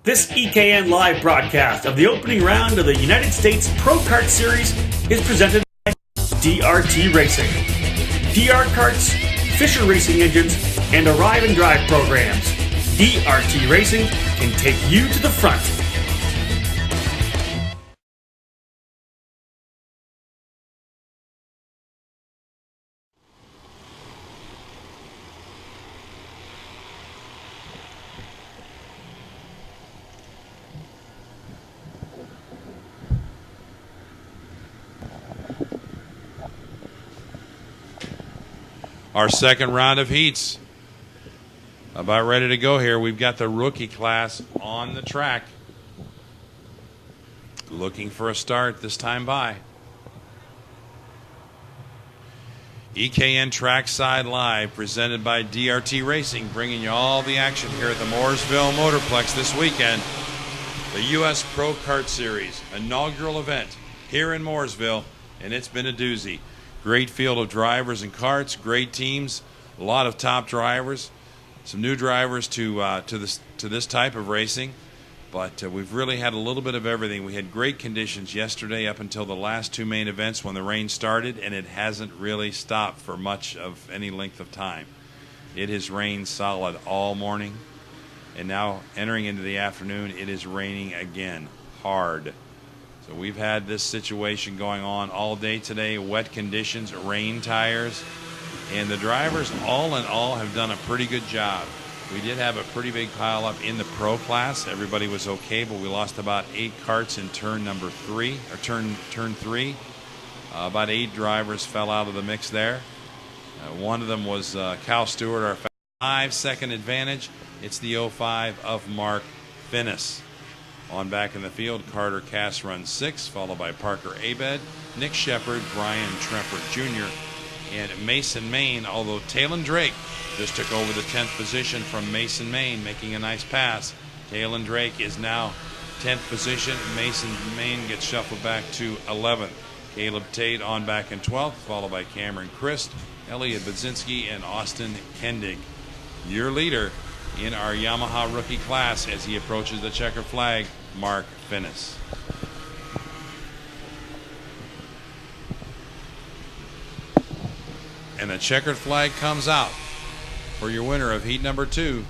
This EKN live broadcast of the opening round of the United States Pro Kart Series is presented by DRT Racing. DR Karts, Fisher Racing Engines, and Arrive and Drive programs. DRT Racing can take you to the front. Our second round of heats about ready to go here. We've got the rookie class on the track, looking for a start this time by. EKN Trackside Live, presented by DRT Racing, bringing you all the action here at the Mooresville Motorplex this weekend. The U.S. Pro Kart Series inaugural event here in Mooresville, and it's been a doozy. Great field of drivers and karts, great teams, a lot of top drivers, some new drivers to this type of racing, but we've really had a little bit of everything. We had great conditions yesterday up until the last two main events when the rain started, and it hasn't really stopped for much of any length of time. It has rained solid all morning, and now entering into the afternoon, it is raining again, hard. So we've had this situation going on all day today, wet conditions, rain tires, and the drivers all in all have done a pretty good job. We did have a pretty big pile up in the pro class. Everybody was okay, but we lost about 8 karts in turn three. About 8 drivers fell out of the mix there. One of them was Cal Stewart, our 5-second advantage. It's the 05 of Mark Finnis. On back in the field, Carter Cass runs 6, followed by Parker Abed, Nick Shepard, Brian Trempert Jr., and Mason Main, although Talon Drake just took over the 10th position from Mason Main, making a nice pass. Talon Drake is now 10th position. Mason Main gets shuffled back to 11th. Caleb Tate on back in 12th, followed by Cameron Christ, Elliot Budzinski, and Austin Kendig. Your leader in our Yamaha rookie class as he approaches the checkered flag, Mark Finnis. And the checkered flag comes out for your winner of heat number 2,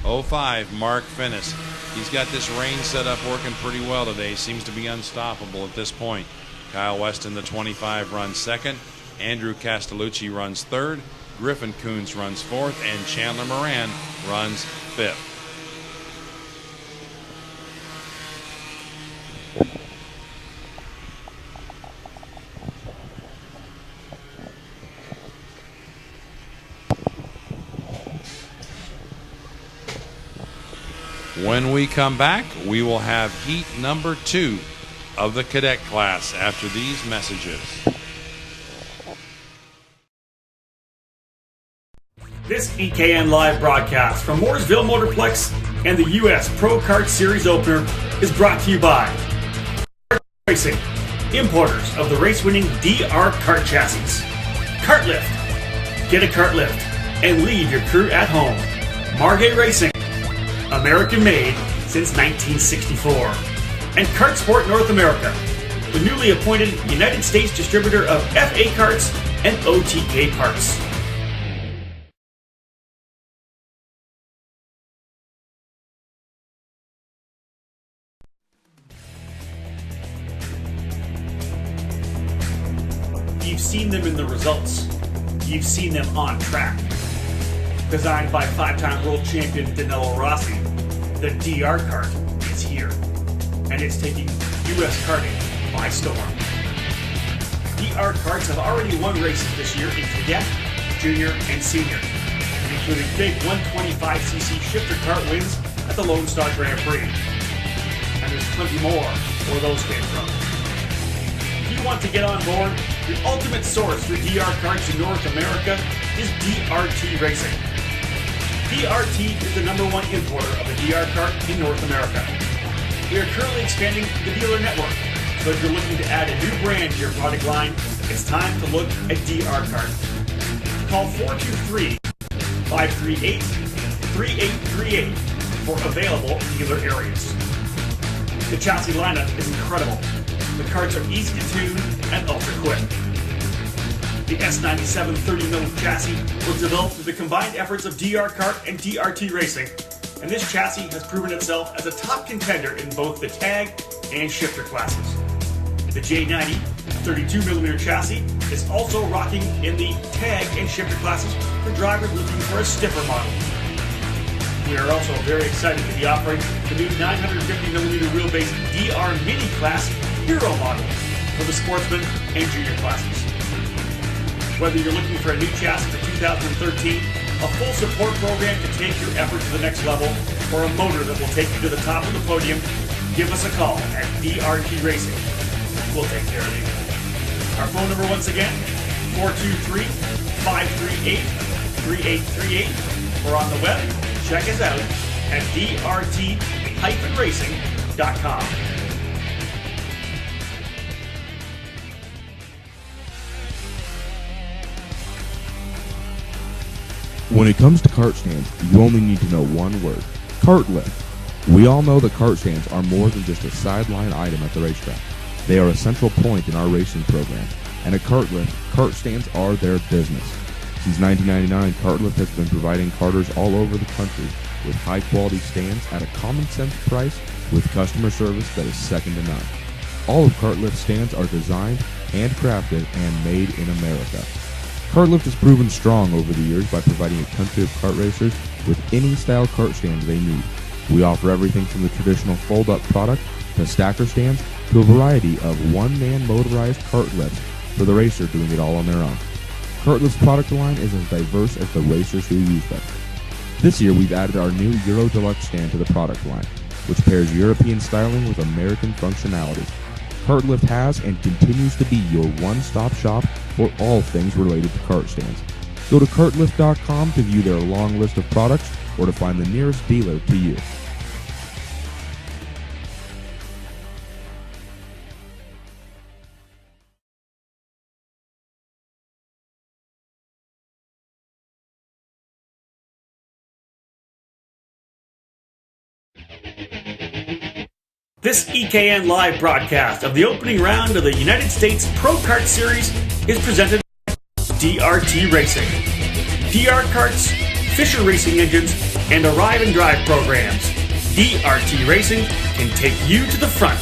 05, Mark Finnis. He's got this rain setup working pretty well today. Seems to be unstoppable at this point. Kyle Weston, the 25, runs 2nd. Andrew Castellucci runs 3rd. Griffin Coons runs 4th, and Chandler Moran runs 5th. When we come back, we will have heat number 2 of the cadet class after these messages. This EKN live broadcast from Mooresville Motorplex and the U.S. Pro Kart Series opener is brought to you by DRT Racing, importers of the race-winning DR Kart chassis. Kart Lift. Get a kart lift and leave your crew at home. Margay Racing, American made since 1964. And Kart Sport North America, the newly appointed United States distributor of FA Karts and OTK parts. You've seen them in the results. You've seen them on track. Designed by 5-time world champion Danilo Rossi, the DR kart is here. And it's taking U.S. karting by storm. DR karts have already won races this year in cadet, junior, and senior, including big 125cc shifter kart wins at the Lone Star Grand Prix. And there's plenty more where those came from. If you want to get on board, your ultimate source for DR karts in North America is DRT Racing. DRT is the #1 importer of a DR kart in North America. We are currently expanding the dealer network, so if you're looking to add a new brand to your product line, it's time to look at DR Kart. Call 423-538-3838 for available dealer areas. The chassis lineup is incredible. The karts are easy to tune and ultra quick. The S97 30mm chassis was developed through the combined efforts of DR Kart and DRT Racing, and this chassis has proven itself as a top contender in both the tag and shifter classes. The J90 32mm chassis is also rocking in the tag and shifter classes for drivers looking for a stiffer model. We are also very excited to be offering the new 950mm wheelbase DR Mini Class Hero model for the sportsman and junior classes. Whether you're looking for a new chassis for 2013, a full support program to take your effort to the next level, or a motor that will take you to the top of the podium, give us a call at DRT Racing. We'll take care of you. Our phone number once again, 423-538-3838, or on the web, check us out at drt-racing.com. When it comes to kart stands, you only need to know one word: kart lift. We all know that kart stands are more than just a sideline item at the racetrack. They are a central point in our racing program, and at Kart Lift, kart stands are their business. Since 1999, Kart Lift has been providing karters all over the country with high-quality stands at a common-sense price with customer service that is second to none. All of Kart Lift's stands are designed, handcrafted, and made in America. Kart Lift has proven strong over the years by providing a country of kart racers with any style kart stands they need. We offer everything from the traditional fold-up product to stacker stands to a variety of one-man motorized kart lifts for the racer doing it all on their own. Kart Lift's product line is as diverse as the racers who use them. This year we've added our new Euro Deluxe stand to the product line, which pairs European styling with American functionality. Kart Lift has and continues to be your one-stop shop for all things related to kart stands. Go to kartlift.com to view their long list of products or to find the nearest dealer to you. This EKN live broadcast of the opening round of the United States Pro Kart Series is presented by DRT Racing. PR karts, Fisher racing engines, and arrive and drive programs. DRT Racing can take you to the front.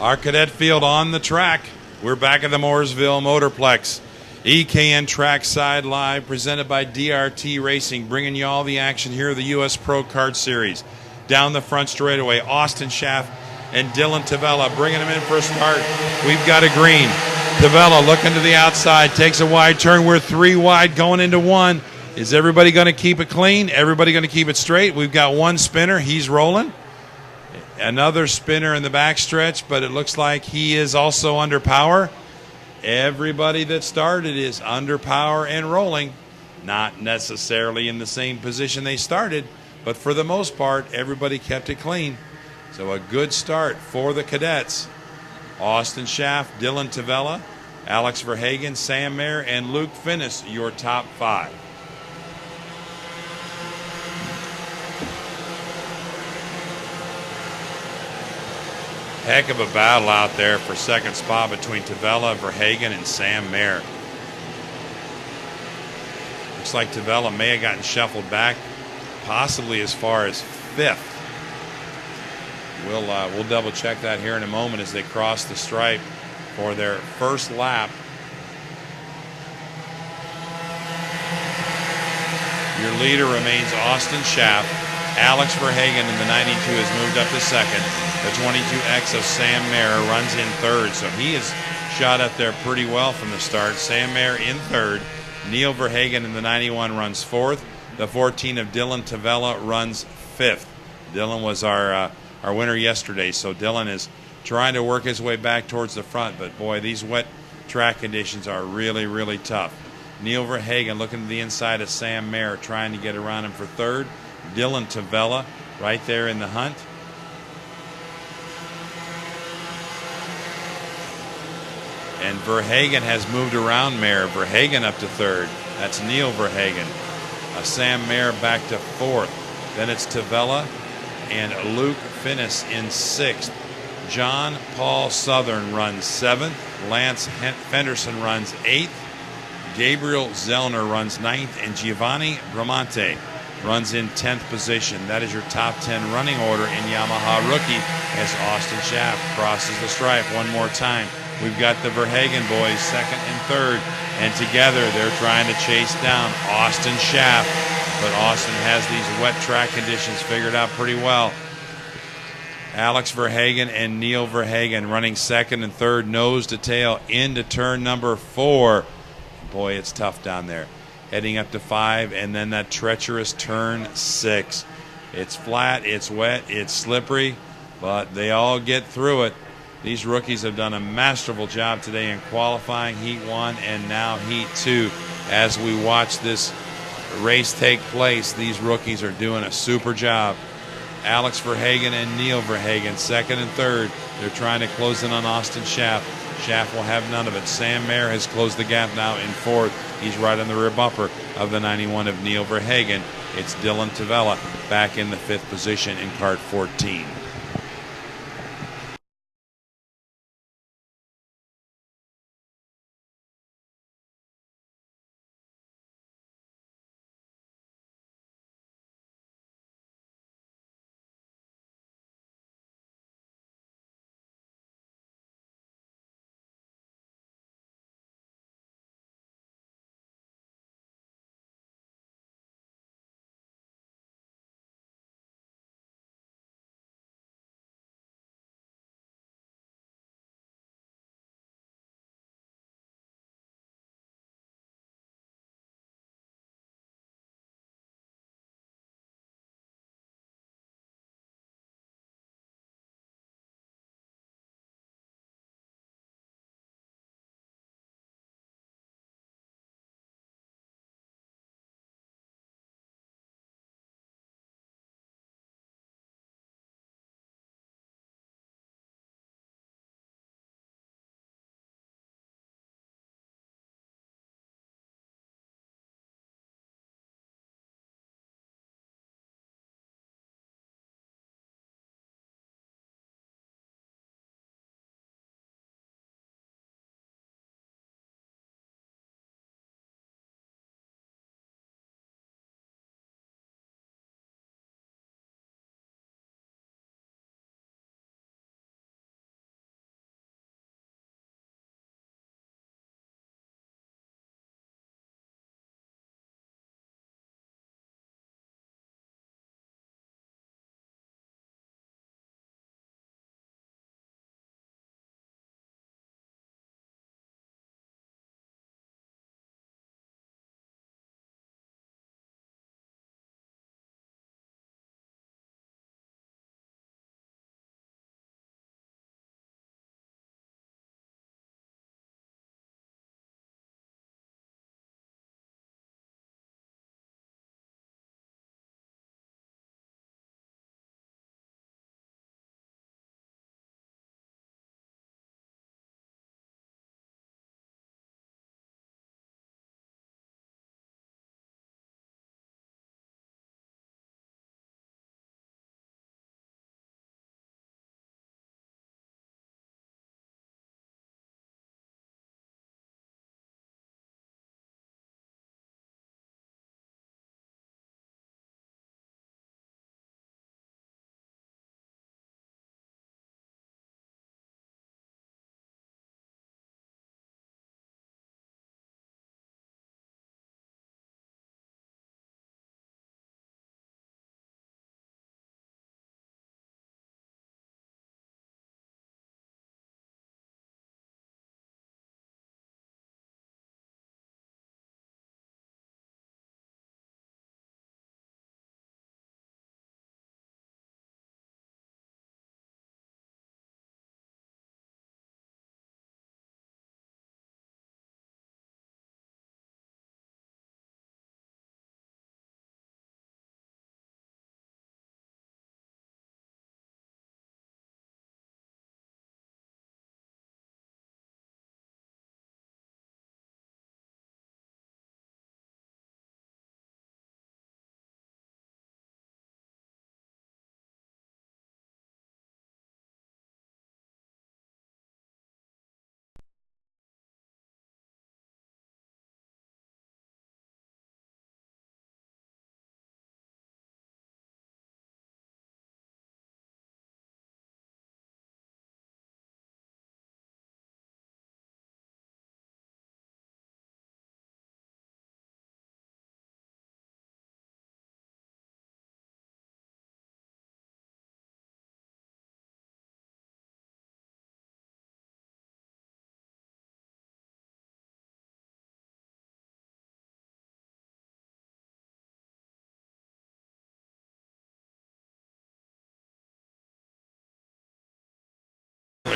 Our cadet field on the track. We're back at the Mooresville Motorplex. EKN Trackside Live, presented by DRT Racing, bringing you all the action here of the U.S. Pro Kart Series. Down the front straightaway, Austin Schaff and Dylan Tavella bringing them in for a start. We've got a green. Tavella looking to the outside, takes a wide turn. We're 3 wide going into 1. Is everybody going to keep it clean? Everybody going to keep it straight? We've got one spinner. He's rolling. Another spinner in the backstretch, but it looks like he is also under power. Everybody that started is under power and rolling. Not necessarily in the same position they started, but for the most part, everybody kept it clean. So a good start for the cadets. Austin Schaff, Dylan Tavella, Alex Verhagen, Sam Mayer, and Luke Finnis, your top 5. Heck of a battle out there for second spot between Tavella, Verhagen, and Sam Mayer. Looks like Tavella may have gotten shuffled back, possibly as far as 5th. We'll double check that here in a moment as they cross the stripe for their first lap. Your leader remains Austin Schaff. Alex Verhagen in the 92 has moved up to second. The 22X of Sam Mayer runs in third, so he is shot up there pretty well from the start. Sam Mayer in third. Neil Verhagen in the 91 runs 4th. The 14 of Dylan Tavella runs 5th. Dylan was our winner yesterday, so Dylan is trying to work his way back towards the front, but boy, these wet track conditions are really, really tough. Neil Verhagen looking to the inside of Sam Mayer, trying to get around him for 3rd. Dylan Tavella right there in the hunt. And Verhagen has moved around Mayer. Verhagen up to 3rd. That's Neil Verhagen. Sam Mayer back to 4th. Then it's Tavella and Luke Finnis in 6th. John Paul Southern runs 7th. Lance Fenderson runs 8th. Gabriel Zellner runs 9th. And Giovanni Bramante runs in 10th position. That is your top 10 running order in Yamaha Rookie as Austin Schaff crosses the stripe one more time. We've got the Verhagen boys 2nd and 3rd, and together they're trying to chase down Austin Schaff, but Austin has these wet track conditions figured out pretty well. Alex Verhagen and Neil Verhagen running 2nd and 3rd, nose to tail into turn number 4. Boy, it's tough down there. Heading up to 5, and then that treacherous turn 6. It's flat, it's wet, it's slippery, but they all get through it. These rookies have done a masterful job today in qualifying Heat 1 and now Heat 2. As we watch this race take place, these rookies are doing a super job. Alex Verhagen and Neil Verhagen, 2nd and 3rd. They're trying to close in on Austin Schaff. Schaff will have none of it. Sam Mayer has closed the gap now in 4th. He's right on the rear bumper of the 91 of Neil Verhagen. It's Dylan Tavella back in the 5th position in kart 14.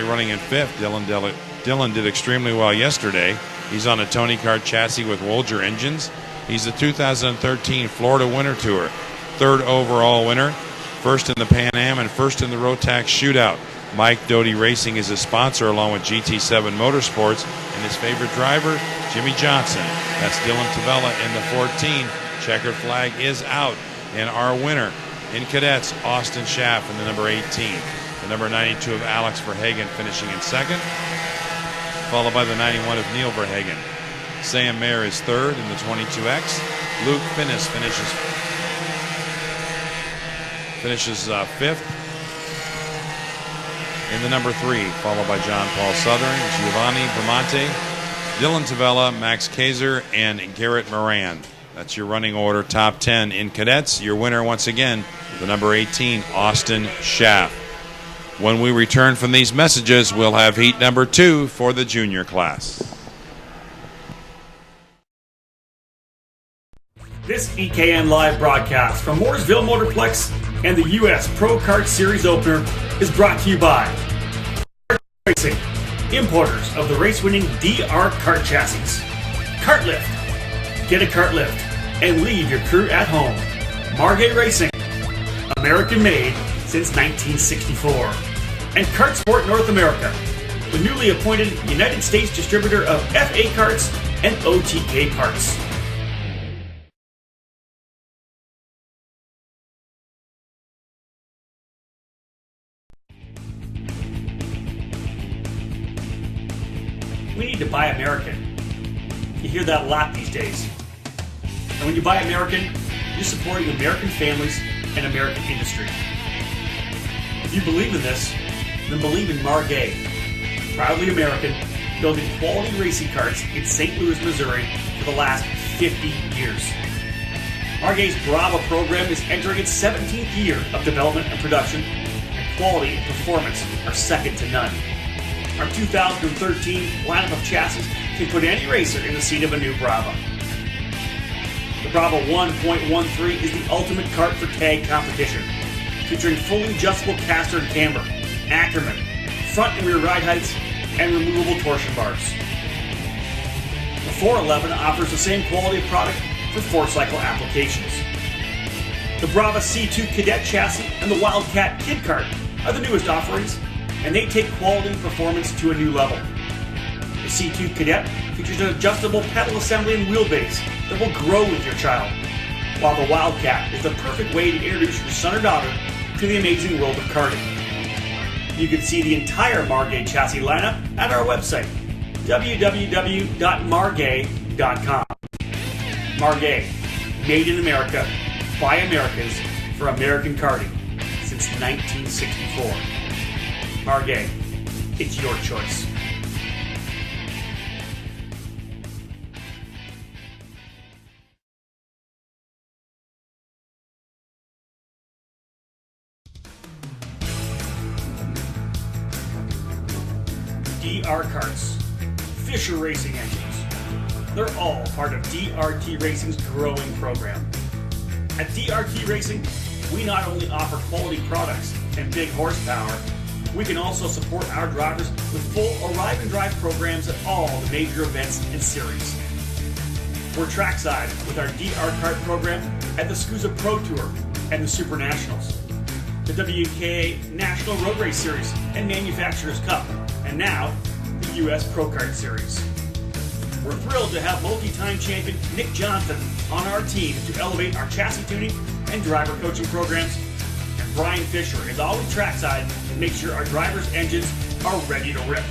running in fifth. Dylan did extremely well yesterday. He's on a Tony Kart chassis with Wolger engines. He's the 2013 Florida Winter Tour, third overall winner, first in the Pan Am and first in the Rotax Shootout. Mike Doty Racing is his sponsor, along with GT7 Motorsports, and his favorite driver, Jimmy Johnson. That's Dylan Tavella in the 14. Checkered flag is out. And our winner in cadets, Austin Schaff in the number 18. The number 92 of Alex Verhagen finishing in second, followed by the 91 of Neil Verhagen. Sam Mayer is third in the 22X. Luke Finnis finishes fifth in the number 3, followed by John Paul Southern, Giovanni Bramante, Dylan Tavella, Max Kaiser, and Garrett Moran. That's your running order, top 10 in cadets. Your winner, once again, the number 18, Austin Schaff. When we return from these messages, we'll have heat number 2 for the junior class. This EKN live broadcast from Mooresville Motorplex and the U.S. Pro Kart Series opener is brought to you by Racing, importers of the race-winning DR kart chassis. Kart Lift. Get a kart lift and leave your crew at home. Margay Racing, American-made since 1964. And Kart Sport North America, the newly appointed United States distributor of FA Karts and OTK parts. We need to buy American. You hear that a lot these days. And when you buy American, you're supporting American families and American industry. If you believe in this, then believe in Margay. Proudly American, building quality racing karts in St. Louis, Missouri for the last 50 years. Margay's Brava program is entering its 17th year of development and production, and quality and performance are second to none. Our 2013 lineup of chassis can put any racer in the seat of a new Brava. The Brava 1.13 is the ultimate kart for tag competition, featuring fully adjustable caster and camber, Ackerman, front and rear ride heights, and removable torsion bars. The 411 offers the same quality of product for 4-cycle applications. The Brava C2 Cadet chassis and the Wildcat Kid Kart are the newest offerings, and they take quality and performance to a new level. The C2 Cadet features an adjustable pedal assembly and wheelbase that will grow with your child, while the Wildcat is the perfect way to introduce your son or daughter to the amazing world of karting. You can see the entire Margay chassis lineup at our website, www.margay.com. Margay, made in America, by Americans, for American karting since 1964. Margay, it's your choice. DR Karts, Fisher Racing Engines. They're all part of DRT Racing's growing program. At DRT Racing, we not only offer quality products and big horsepower, we can also support our drivers with full arrive and drive programs at all the major events and series. We're trackside with our DR Kart program at the SCUSA Pro Tour and the Super Nationals, the WKA National Road Race Series and Manufacturers Cup, and now the U.S. Pro Kart Series. We're thrilled to have multi-time champion Nick Johnson on our team to elevate our chassis tuning and driver coaching programs. And Brian Fisher is always trackside to make sure our drivers' engines are ready to rip.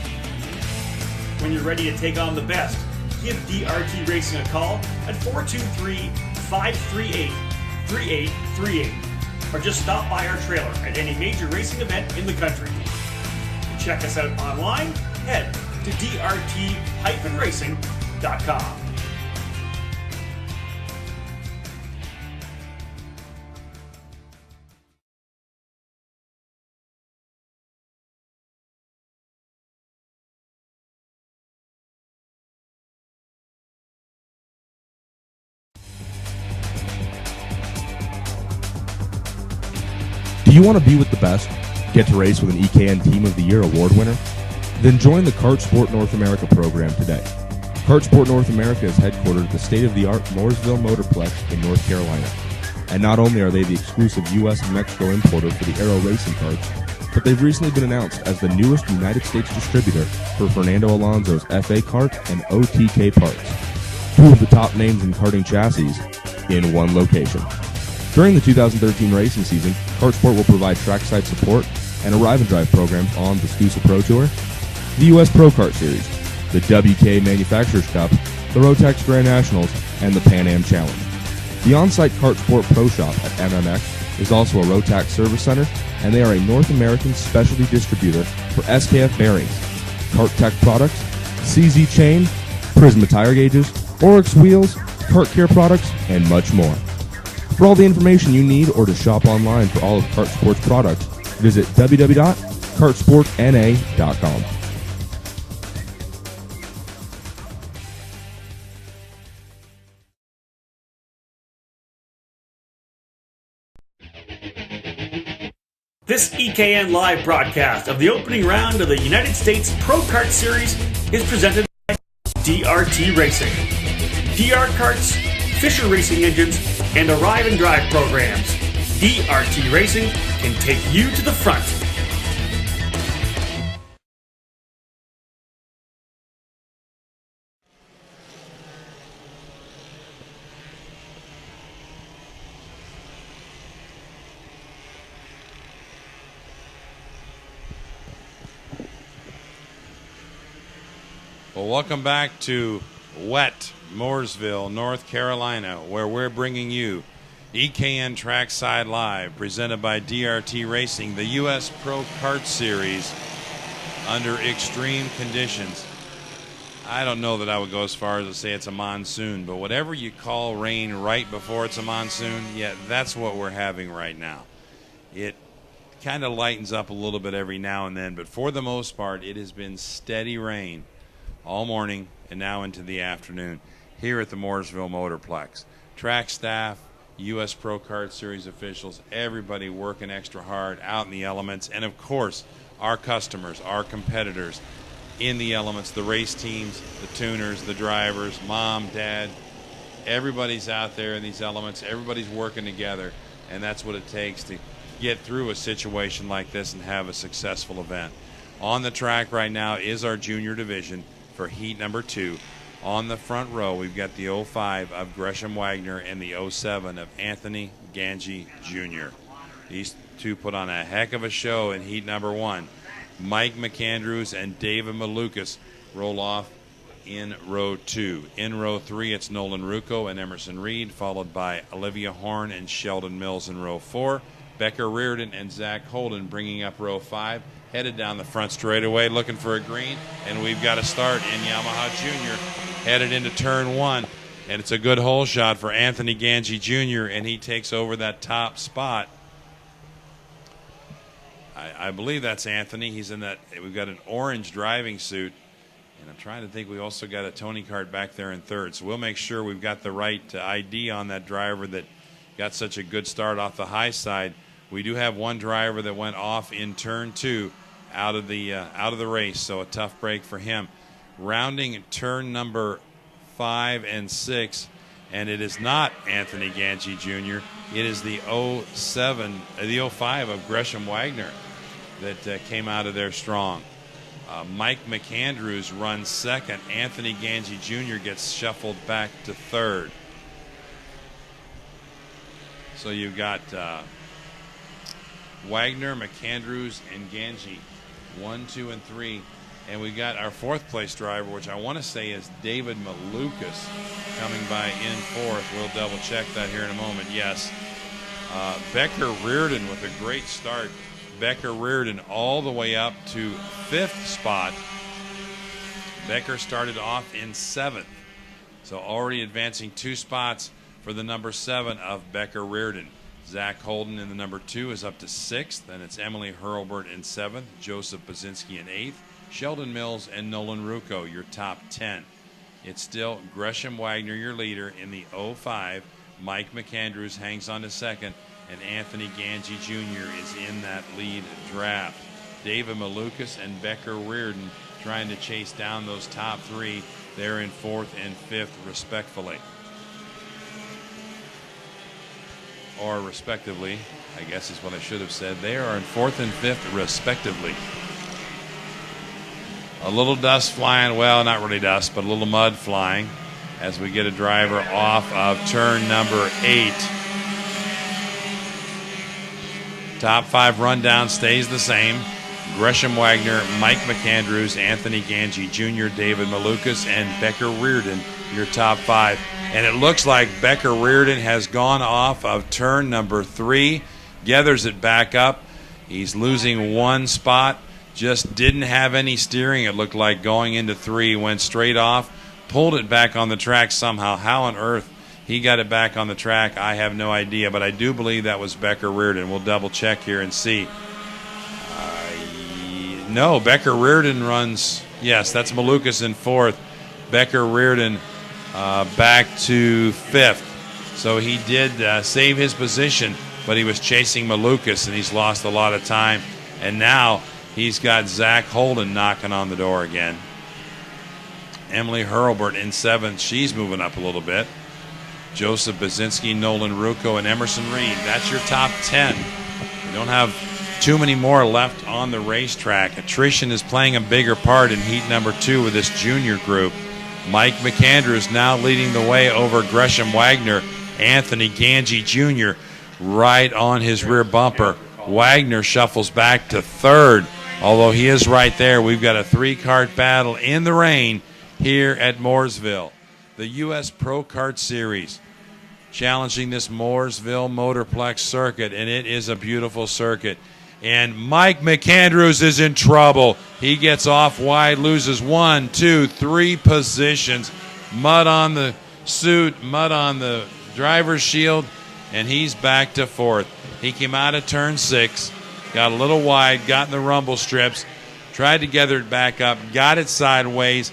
When you're ready to take on the best, give DRT Racing a call at 423-538-3838, or just stop by our trailer at any major racing event in the country. To check us out online, head to drt-racing.com. Do you want to be with the best? Get to race with an EKN Team of the Year award winner? Then join the Kart Sport North America program today. Kart Sport North America is headquartered at the state-of-the-art Mooresville Motorplex in North Carolina. And not only are they the exclusive U.S. and Mexico importer for the Aero racing karts, but they've recently been announced as the newest United States distributor for Fernando Alonso's FA kart and OTK parts, two of the top names in karting chassis in one location. During the 2013 racing season, Kart Sport will provide trackside support and arrive and drive programs on the SCUSA Pro Tour, the U.S. Pro Kart Series, the WK Manufacturers Cup, the Rotax Grand Nationals, and the Pan Am Challenge. The on-site Kart Sport Pro Shop at MMX is also a Rotax service center, and they are a North American specialty distributor for SKF bearings, Kart Tech products, CZ chain, Prisma tire gauges, Oryx wheels, Kart Care products, and much more. For all the information you need or to shop online for all of Kart Sport's products, visit www.kartsportna.com. This EKN live broadcast of the opening round of the United States Pro Kart Series is presented by DRT Racing. DR karts, Fisher racing engines, and arrive and drive programs. DRT Racing can take you to the front. Well, welcome back to wet Mooresville, North Carolina, where we're bringing you EKN Trackside Live, presented by DRT Racing, the U.S. Pro Kart Series under extreme conditions. I don't know that I would go as far as to say it's a monsoon, but whatever you call rain right before it's a monsoon, yeah, that's what we're having right now. It kind of lightens up a little bit every now and then, but for the most part, it has been steady rain all morning and now into the afternoon here at the Mooresville Motorplex. Track staff, U.S. Pro Kart Series officials, everybody working extra hard out in the elements, and of course our customers, our competitors in the elements, the race teams, the tuners, the drivers, mom, dad, everybody's out there in these elements, everybody's working together, and that's what it takes to get through a situation like this and have a successful event. On the track right now is our junior division for heat number 2. On the front row, we've got the 05 of Gresham Wagner and the 07 of Anthony Ganji Jr. These two put on a heck of a show in heat number 1. Mike McAndrews and David Malukas roll off in row 2. In row 3, it's Nolan Rucco and Emerson Reed, followed by Olivia Horn and Sheldon Mills in row 4. Becker Reardon and Zach Holden bringing up row 5. Headed down the front straightaway, looking for a green, and we've got a start in Yamaha Junior, headed into turn 1, and it's a good hole shot for Anthony Ganji Jr., and he takes over that top spot. I believe that's Anthony. He's in that. We've got an orange driving suit, and I'm trying to think we also got a Tony Kart back there in third, so we'll make sure we've got the right ID on that driver that got such a good start off the high side. We do have one driver that went off in turn 2 out of the race, so a tough break for him. Rounding turn number 5 and 6, and it is not Anthony Ganji Jr. It is the 05 of Gresham Wagner that came out of there strong. Mike McAndrews runs second. Anthony Ganji Jr. gets shuffled back to third. So you've got Wagner, McAndrews, and Ganji, 1, 2, and 3. And we got our fourth place driver, which I want to say is David Malukas, coming by in fourth. We'll double check that here in a moment. Yes. Becker Reardon with a great start. Becker Reardon all the way up to 5th spot. Becker started off in 7th. So already advancing 2 spots for the number 7 of Becker Reardon. Zach Holden in the number 2 is up to 6th, and it's Emily Hurlbert in 7th, Joseph Basinski in 8th, Sheldon Mills and Nolan Rucco, your top 10. It's still Gresham Wagner, your leader, in the 05. Mike McAndrews hangs on to 2nd, and Anthony Ganji Jr. is in that lead draft. David Malukas and Becker Reardon trying to chase down those top three. They're in 4th and 5th, respectfully. Or respectively, I guess is what I should have said. They are in 4th and 5th, respectively. A little dust flying, well, not really dust, but a little mud flying as we get a driver off of turn number 8. Top 5 rundown stays the same. Gresham Wagner, Mike McAndrews, Anthony Ganji Jr., David Malukas, and Becker Reardon, your top 5. And it looks like Becker Reardon has gone off of turn number 3, gathers it back up. He's losing 1 spot, just didn't have any steering. It looked like going into 3, went straight off, pulled it back on the track somehow. How on earth he got it back on the track, I have no idea, but I do believe that was Becker Reardon. We'll double check here and see. No, Becker Reardon runs, yes, that's Malukas in 4th. Becker Reardon back to 5th. So he did save his position, but he was chasing Malukas, and he's lost a lot of time. And now he's got Zach Holden knocking on the door again. Emily Hurlbert in 7th. She's moving up a little bit. Joseph Basinski, Nolan Rucco, and Emerson Reed. That's your top 10. We don't have too many more left on the racetrack. Attrition is playing a bigger part in heat number 2 with this junior group. Mike McAndrews now leading the way over Gresham Wagner. Anthony Ganji Jr. right on his rear bumper. Wagner shuffles back to 3rd. Although he is right there, we've got a 3-kart battle in the rain here at Mooresville. The U.S. Pro Kart Series challenging this Mooresville Motorplex circuit, and it is a beautiful circuit. And Mike McAndrews is in trouble. He gets off wide, loses 1, 2, 3 positions. Mud on the suit, mud on the driver's shield, and he's back to 4th. He came out of turn 6, got a little wide, got in the rumble strips, tried to gather it back up, got it sideways,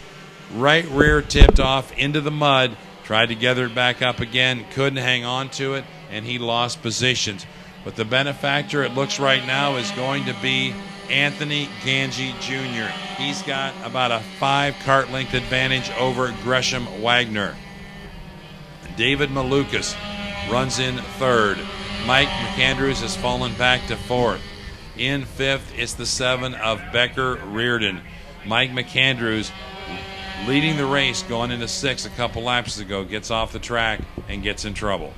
right rear tipped off into the mud, tried to gather it back up again, couldn't hang on to it, and he lost positions. But the benefactor, it looks right now, is going to be Anthony Ganji Jr. He's got about a 5-kart length advantage over Gresham Wagner. David Malukas runs in 3rd. Mike McAndrews has fallen back to 4th. In 5th, it's the 7 of Becker Reardon. Mike McAndrews leading the race going into 6 a couple laps ago, gets off the track and gets in trouble.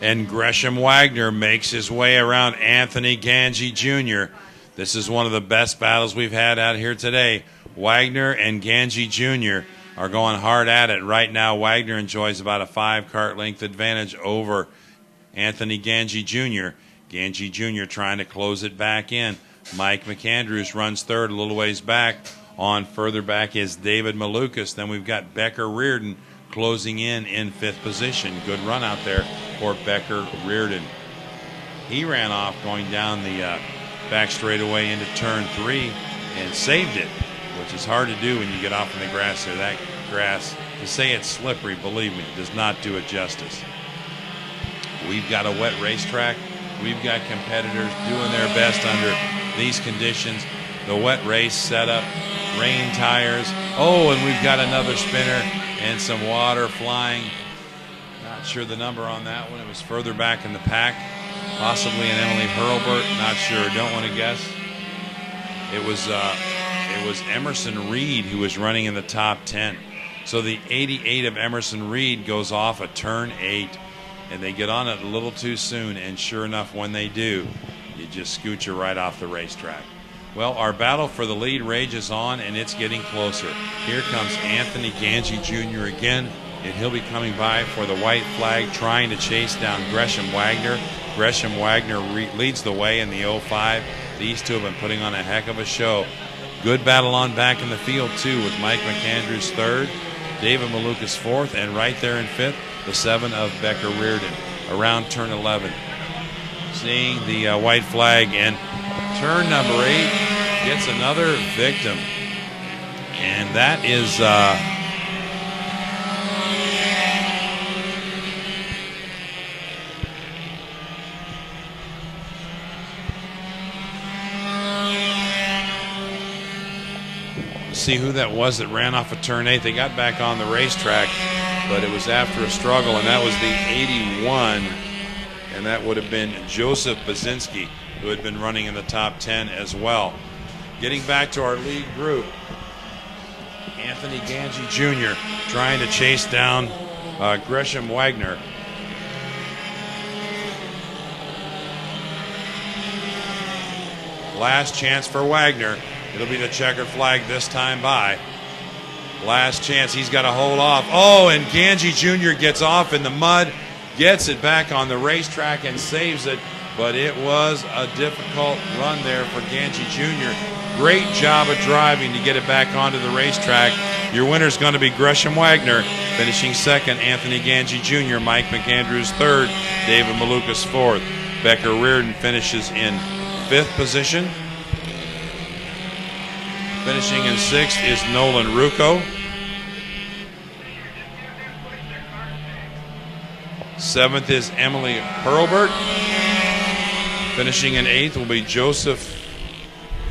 And Gresham Wagner makes his way around Anthony Ganji Jr. This is one of the best battles we've had out here today. Wagner and Ganji Jr. are going hard at it. Right now, Wagner enjoys about a 5-kart length advantage over Anthony Ganji Jr. Ganji Jr. trying to close it back in. Mike McAndrews runs 3rd, a little ways back. On further back is David Malukas. Then we've got Becker Reardon closing in 5th position. Good run out there for Becker Reardon. He ran off going down the back straightaway into turn 3 and saved it, which is hard to do when you get off in the grass there. That grass, to say it's slippery, believe me, does not do it justice. We've got a wet racetrack. We've got competitors doing their best under these conditions. The wet race setup, rain tires. Oh, and we've got another spinner and some water flying. Not sure the number on that one. It was further back in the pack. Possibly an Emily Hurlbert. Not sure. Don't want to guess. It was Emerson Reed who was running in the top 10. So the 88 of Emerson Reed goes off at turn 8, and they get on it a little too soon. And sure enough, when they do, you just scooch right off the racetrack. Well, our battle for the lead rages on, and it's getting closer. Here comes Anthony Ganji Jr. again, and he'll be coming by for the white flag, trying to chase down Gresham Wagner. Gresham Wagner leads the way in the 05. These two have been putting on a heck of a show. Good battle on back in the field, too, with Mike McAndrews third, David Malukas fourth, and right there in fifth, the 7 of Becker Reardon, around turn 11. Seeing the white flag, and turn number 8 gets another victim. And that is see who that was that ran off of turn 8. They got back on the racetrack, but it was after a struggle, and that was the 81, and that would have been Joseph Bazinski, who had been running in the top 10 as well. Getting back to our lead group, Anthony Ganji Jr. trying to chase down Gresham Wagner. Last chance for Wagner. It'll be the checkered flag this time by. Last chance, he's got to hold off. Oh, and Ganji Jr. gets off in the mud, gets it back on the racetrack and saves it, but it was a difficult run there for Ganji Jr. Great job of driving to get it back onto the racetrack. Your winner's going to be Gresham Wagner, finishing second, Anthony Ganji Jr., Mike McAndrews third, David Malukas fourth. Becker Reardon finishes in fifth position. Finishing in sixth is Nolan Rucco. Seventh is Emily Hurlbert. Finishing in eighth will be Joseph,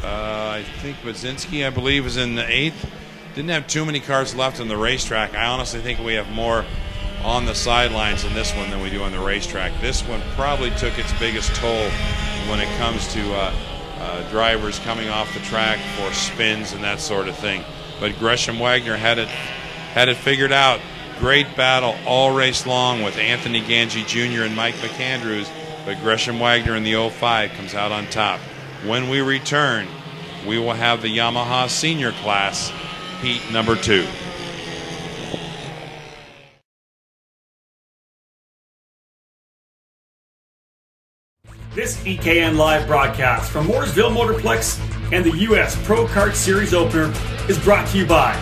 I think Bazinski, I believe, is in the eighth. Didn't have too many cars left on the racetrack. I honestly think we have more on the sidelines in this one than we do on the racetrack. This one probably took its biggest toll when it comes to drivers coming off the track for spins and that sort of thing. But Gresham Wagner had it figured out. Great battle all race long with Anthony Ganji Jr. and Mike McAndrews, but Gresham Wagner in the 05 comes out on top. When we return, we will have the Yamaha Senior Class, heat number 2. This EKN live broadcast from Mooresville Motorplex and the U.S. Pro Kart Series opener is brought to you by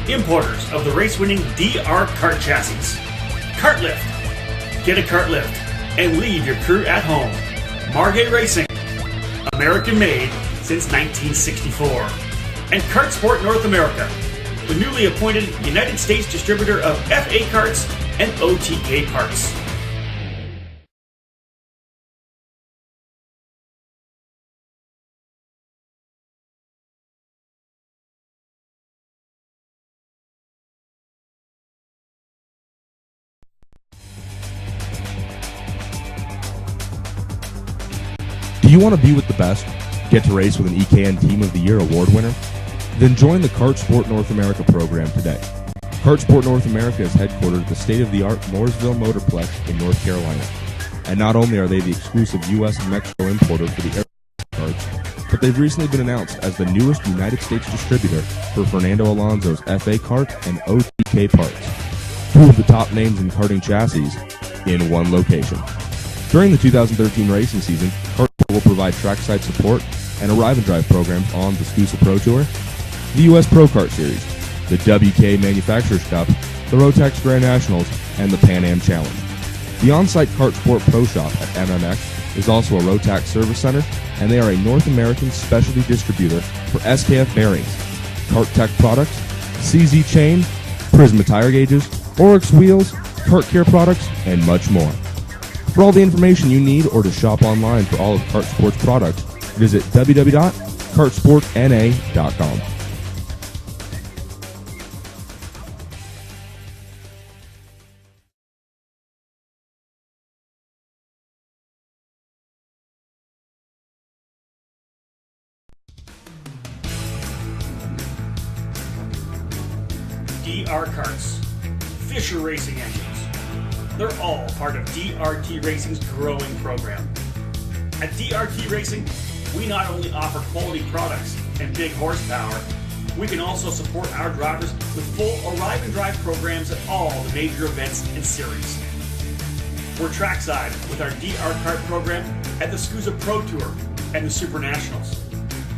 importers of the race-winning DR kart chassis. Kart Lift. Get a kart lift and leave your crew at home. Margay Racing. American made since 1964. And Kart Sport North America, the newly appointed United States distributor of FA karts and OTK parts. Do you want to be with the best? Get to race with an EKN Team of the Year award winner? Then join the Kart Sport North America program today. Kart Sport North America is headquartered at the state-of-the-art Mooresville Motorplex in North Carolina. And not only are they the exclusive U.S. and Mexico importer for the air karts, but they've recently been announced as the newest United States distributor for Fernando Alonso's FA kart and OTK parts. Two of the top names in karting chassis in one location. During the 2013 racing season, Kart will provide trackside support and arrive and drive programs on the SCUSA Pro Tour, the U.S. Pro Kart Series, the WK Manufacturers Cup, the Rotax Grand Nationals, and the Pan Am Challenge. The on-site Kart Sport Pro Shop at MMX is also a Rotax service center, and they are a North American specialty distributor for SKF bearings, Kart Tech products, CZ chain, Prisma tire gauges, Oryx wheels, Kart Care products, and much more. For all the information you need or to shop online for all of Kart Sport's products, visit www.kartsportna.com. DR Karts, Fisher Racing Engines. They're all part of DRT Racing's growing program. At DRT Racing, we not only offer quality products and big horsepower, we can also support our drivers with full arrive and drive programs at all the major events and series. We're Trackside with our DR Kart program at the SCUSA Pro Tour and the Super Nationals,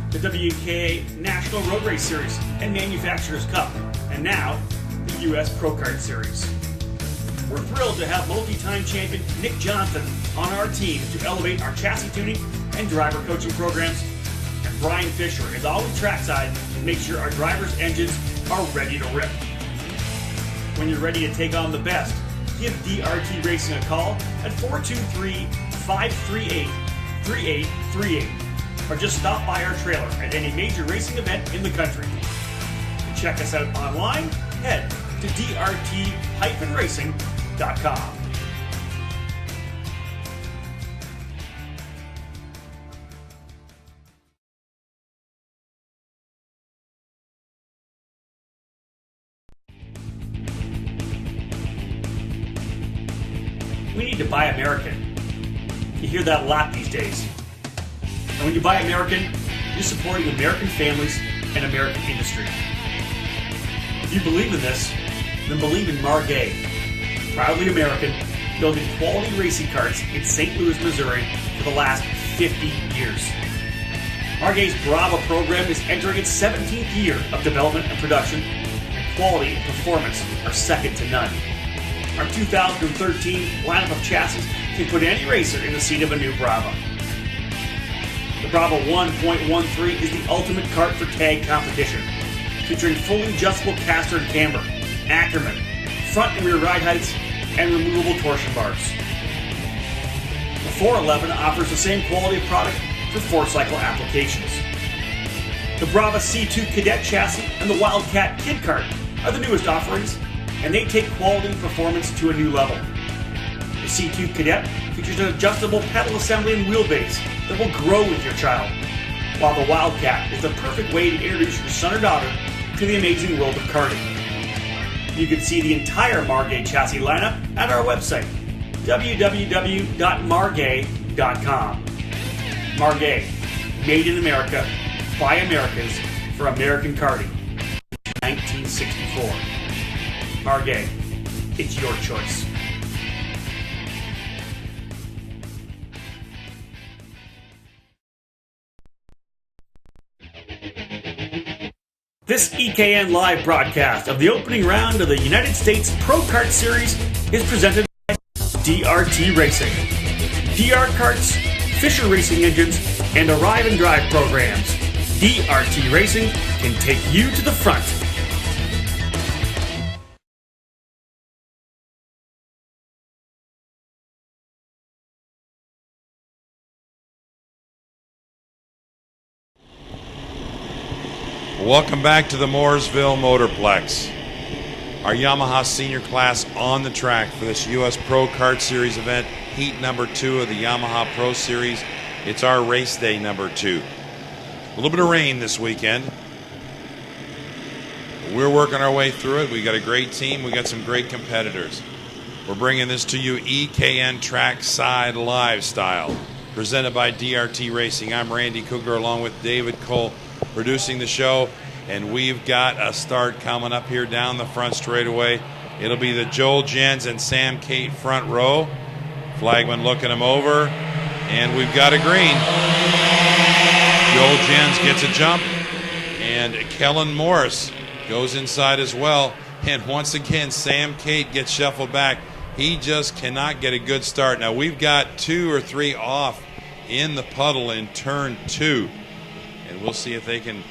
the WKA National Road Race Series and Manufacturers Cup, and now the US Pro Kart Series. We're thrilled to have multi-time champion Nick Johnson on our team to elevate our chassis tuning and driver coaching programs. And Brian Fisher is always trackside to make sure our drivers' engines are ready to rip. When you're ready to take on the best, give DRT Racing a call at 423-538-3838 or just stop by our trailer at any major racing event in the country. To check us out online, head to drt-racing.com. We need to buy American. You hear that a lot these days. And when you buy American, you're supporting American families and American industry. If you believe in this, then believe in Margay. Proudly American, building quality racing karts in St. Louis, Missouri for the last 50 years. Margay's Brava program is entering its 17th year of development and production, and quality and performance are second to none. Our 2013 lineup of chassis can put any racer in the seat of a new Brava. The Brava 1.13 is the ultimate kart for tag competition, featuring fully adjustable caster and camber, Ackerman, front and rear ride heights, and removable torsion bars. The 411 offers the same quality of product for four-cycle applications. The Brava C2 Cadet chassis and the Wildcat Kid Kart are the newest offerings, and they take quality and performance to a new level. The C2 Cadet features an adjustable pedal assembly and wheelbase that will grow with your child, while the Wildcat is the perfect way to introduce your son or daughter to the amazing world of karting. You can see the entire Margay chassis lineup at our website, www.margay.com. Margay, made in America, by Americans, for American karting, 1964. Margay, it's your choice. This EKN live broadcast of the opening round of the United States Pro Kart Series is presented by DRT Racing. DR Karts, Fisher Racing Engines, and Arrive and Drive programs. DRT Racing can take you to the front. Welcome back to the Mooresville Motorplex. Our Yamaha senior class on the track for this US Pro Kart Series event, heat number 2 of the Yamaha Pro Series. It's our race day number 2. A little bit of rain this weekend. We're working our way through it. We got a great team. We got some great competitors. We're bringing this to you EKN Trackside Live style, presented by DRT Racing. I'm Randy Kugler along with David Cole, producing the show, and we've got a start coming up here down the front straightaway. It'll be the Joel Jens and Sam Cate front row. Flagman looking them over, and we've got a green. Joel Jens gets a jump, and Kellen Morris goes inside as well. And once again, Sam Cate gets shuffled back. He just cannot get a good start. Now, we've got 2 or 3 off in the puddle in turn 2. And we'll see if they can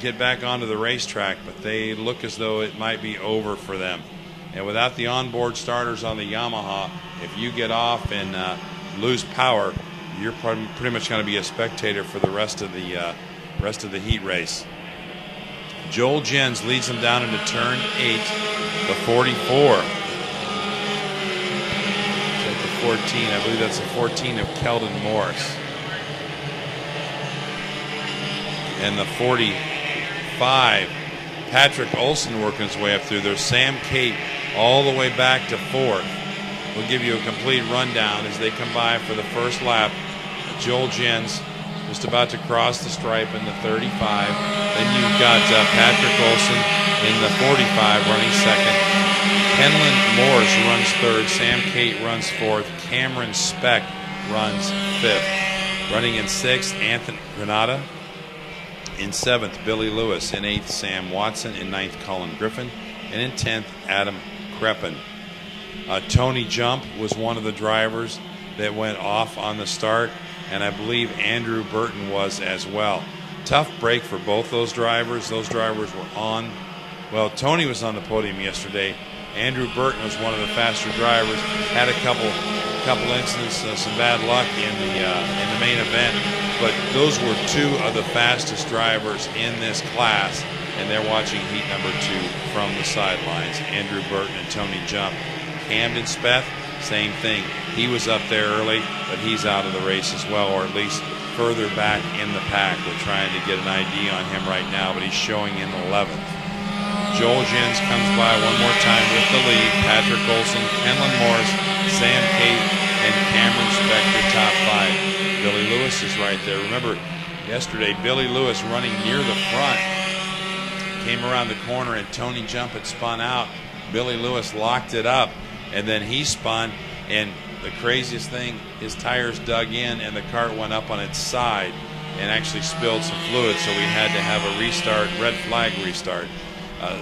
get back onto the racetrack, but they look as though it might be over for them. And without the onboard starters on the Yamaha, if you get off and lose power, you're pretty much going to be a spectator for the rest of the heat race. Joel Jens leads them down into turn 8, the 44. That's the 14. I believe that's the 14 of Keldon Morris. And the 45, Patrick Olson working his way up through. There's Sam Cate all the way back to 4th. We'll give you a complete rundown as they come by for the first lap Joel Jens just about to cross the stripe in the 35. Then you've got Patrick Olson in the 45 running second. Kenlon Morris runs third. Sam Cate runs fourth. Cameron Speck runs fifth. Running in sixth, Anthony Granada. In seventh, Billy Lewis. In eighth, Sam Watson. In ninth, Colin Griffin. And in 10th, Adam Kreppen. Tony Jump was one of the drivers that went off on the start, and I believe Andrew Burton was as well. Tough break for both those drivers. Those drivers were on. Well, Tony was on the podium yesterday. Andrew Burton was one of the faster drivers. Had a couple incidents, some bad luck in the main event, but those were two of the fastest drivers in this class, and they're watching heat number 2 from the sidelines. Andrew Burton and Tony Jump. Camden Speth, same thing. He was up there early, but he's out of the race as well, or at least further back in the pack. We're trying to get an ID on him right now, but he's showing in 11th. Joel Jens comes by one more time with the lead. Patrick Olson, Kenlon Morris, Sam Cate, and Cameron Speck, the top 5. Billy Lewis is right there. Remember, yesterday, Billy Lewis running near the front. Came around the corner and Tony Jump had spun out. Billy Lewis locked it up, and then he spun, and the craziest thing, his tires dug in and the kart went up on its side and actually spilled some fluid, so we had to have a restart, red flag restart.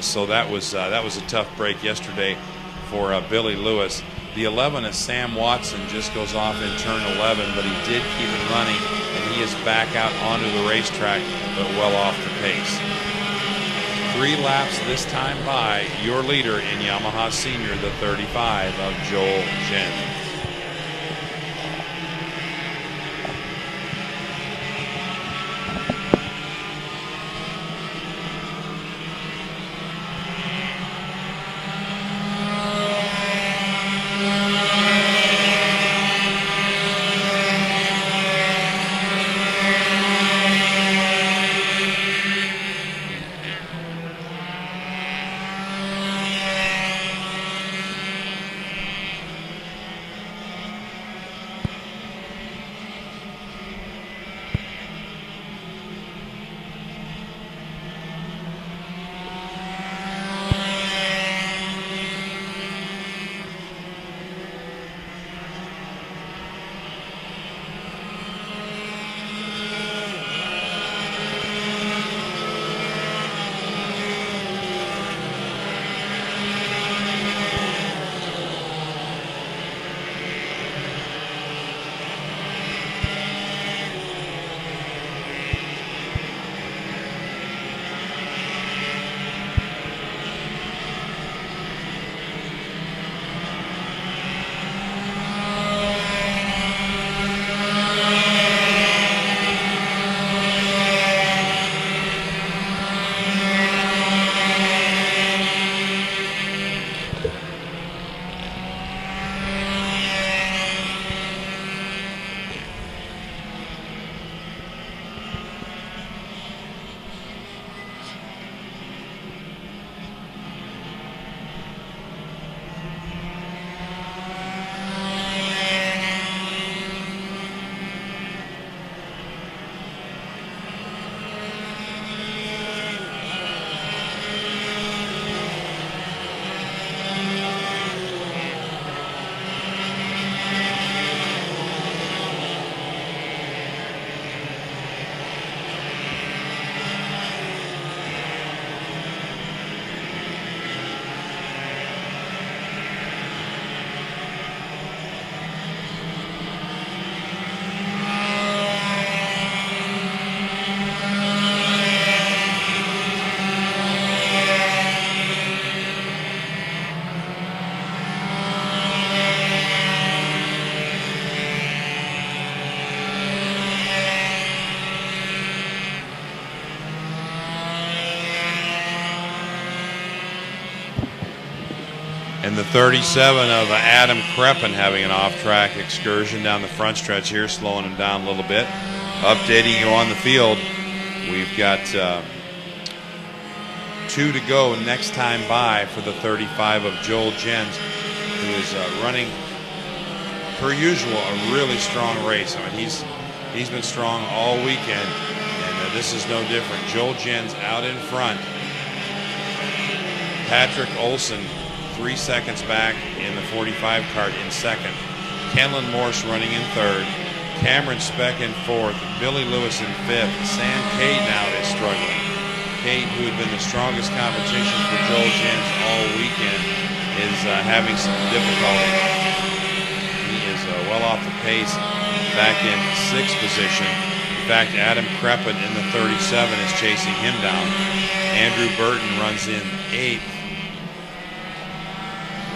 So that was a tough break yesterday for Billy Lewis. The 11 is Sam Watson, just goes off in turn 11, but he did keep it running, and he is back out onto the racetrack, but well off the pace. 3 laps this time by your leader in Yamaha Senior, the 35 of Joel Jens. And the 37 of Adam Kreppen having an off-track excursion down the front stretch here, slowing him down a little bit. Updating you on the field, we've got 2 to go next time by for the 35 of Joel Jens, who is running, per usual, a really strong race. I mean, He's been strong all weekend, and this is no different. Joel Jens out in front. Patrick Olson 3 seconds back in the 45 cart in second. Kenlon Morse running in third. Cameron Speck in fourth. Billy Lewis in fifth. Sam Cade now is struggling. Cade, who had been the strongest competition for Joel Jens all weekend, is having some difficulty. He is well off the pace, back in sixth position. In fact, Adam Kreppen in the 37 is chasing him down. Andrew Burton runs in eighth.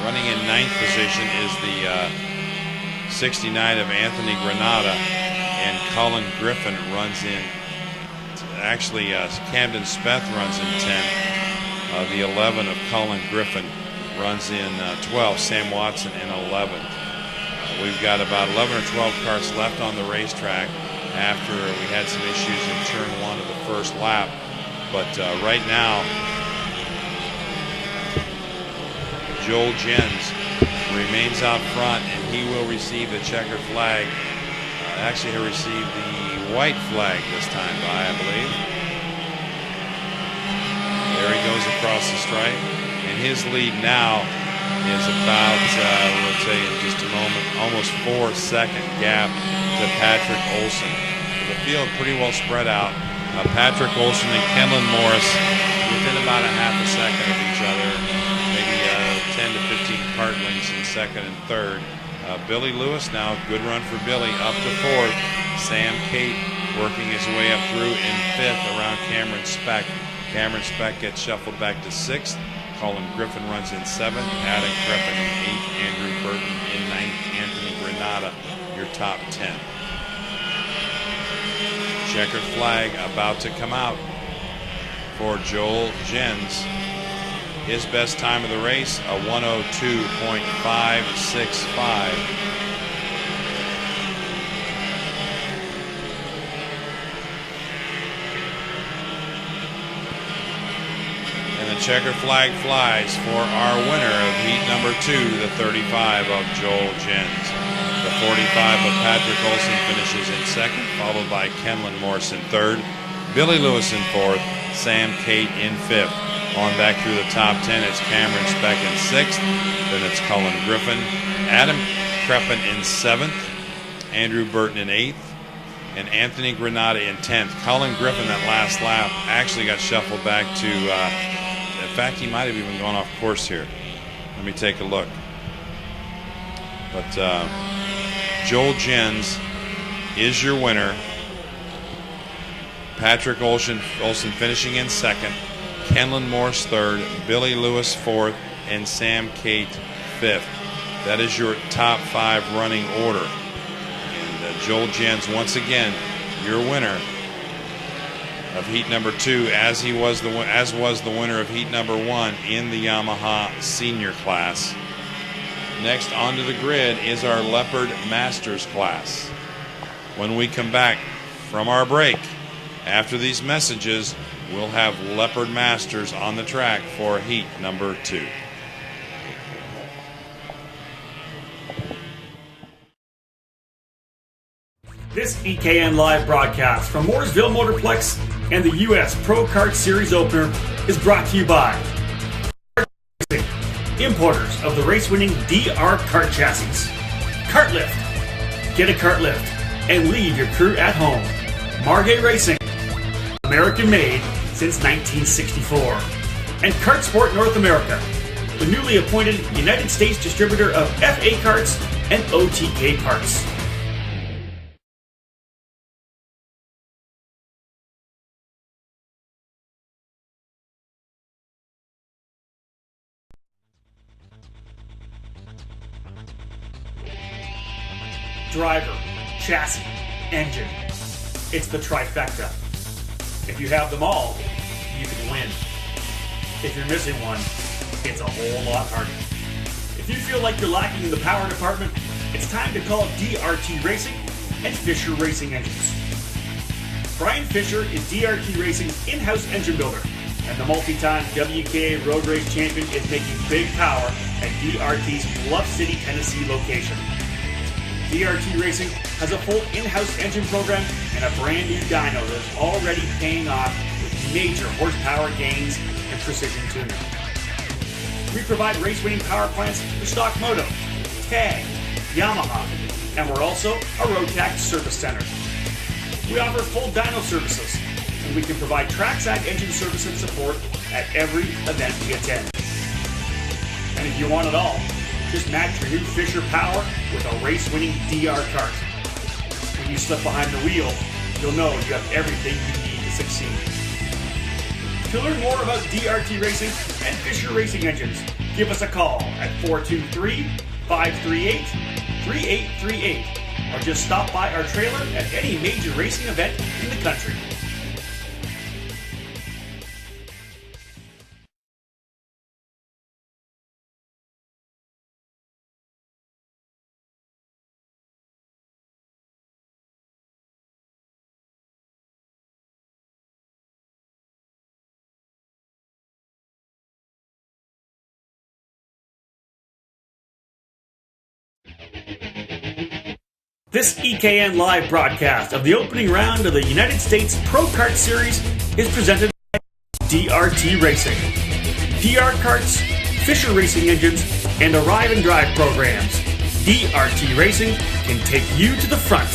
Running in ninth position is the 69 of Anthony Granada, and Colin Griffin runs in. Actually, Camden Speth runs in 10th. The 11 of Colin Griffin runs in 12th. Sam Watson in 11th. We've got about 11 or 12 carts left on the racetrack after we had some issues in turn one of the first lap. But right now, Joel Jens remains out front, and he will receive the checkered flag. Actually, he'll receive the white flag this time by, I believe. There he goes across the stripe, and his lead now is about, we'll tell you in just a moment, almost 4-second gap to Patrick Olson. The field pretty well spread out. Patrick Olson and Kenlon Morris within about a half a second of each other, maybe 10 to 15 cart lengths in second and third. Billy Lewis now, good run for Billy, up to fourth. Sam Cate working his way up through in fifth around Cameron Speck. Cameron Speck gets shuffled back to sixth. Colin Griffin runs in seventh. Adam Kreppen in eighth. Andrew Burton in ninth. Anthony Granada, your top 10. Checkered flag about to come out for Joel Jens. His best time of the race, a 102.565. And the checkered flag flies for our winner of heat number 2, the 35 of Joel Jens. The 45 of Patrick Olson finishes in second, followed by Kenlon Morse in third, Billy Lewis in fourth, Sam Cate in fifth. On back through the top 10, it's Cameron Speck in sixth. Then it's Colin Griffin. Adam Kreppen in seventh. Andrew Burton in eighth. And Anthony Granada in 10th. Colin Griffin, that last lap, actually got shuffled back to, in fact, he might have even gone off course here. Let me take a look. But Joel Jens is your winner. Patrick Olson finishing in second. Kenlon Morse third, Billy Lewis fourth, and Sam Cate fifth. That is your top 5 running order. And Joel Jens, once again, your winner of heat number 2, as was the winner of heat number 1 in the Yamaha senior class. Next onto the grid is our Leopard Masters class. When we come back from our break, after these messages, we'll have Leopard Masters on the track for heat number 2. This EKN live broadcast from Mooresville Motorplex and the U.S. Pro Kart Series opener is brought to you by importers of the race-winning DR Kart chassis. Kart Lift. Get a Kart Lift and leave your crew at home. Margay Racing. American made since 1964. And Kart Sport North America, the newly appointed United States distributor of FA Karts and OTK parts. Driver, chassis, engine. It's the trifecta. If you have them all, you can win. If you're missing one, it's a whole lot harder. If you feel like you're lacking in the power department, it's time to call DRT Racing and Fisher Racing Engines. Brian Fisher is DRT Racing's in-house engine builder, and the multi-time WKA road race champion is making big power at DRT's Bluff City, Tennessee location. DRT Racing has a full in-house engine program and a brand new dyno that is already paying off with major horsepower gains and precision tuning. We provide race-winning power plants for stock moto, TAG, Yamaha, and we're also a Rotax service center. We offer full dyno services, and we can provide trackside engine service and support at every event we attend. And if you want it all, just match your new Fisher power with a race-winning DR kart. When you slip behind the wheel, you'll know you have everything you need to succeed. To learn more about DRT Racing and Fisher Racing Engines, give us a call at 423-538-3838, or just stop by our trailer at any major racing event in the country. This EKN live broadcast of the opening round of the United States Pro Kart Series is presented by DRT Racing. DR Karts, Fisher Racing Engines, and Arrive and Drive programs. DRT Racing can take you to the front.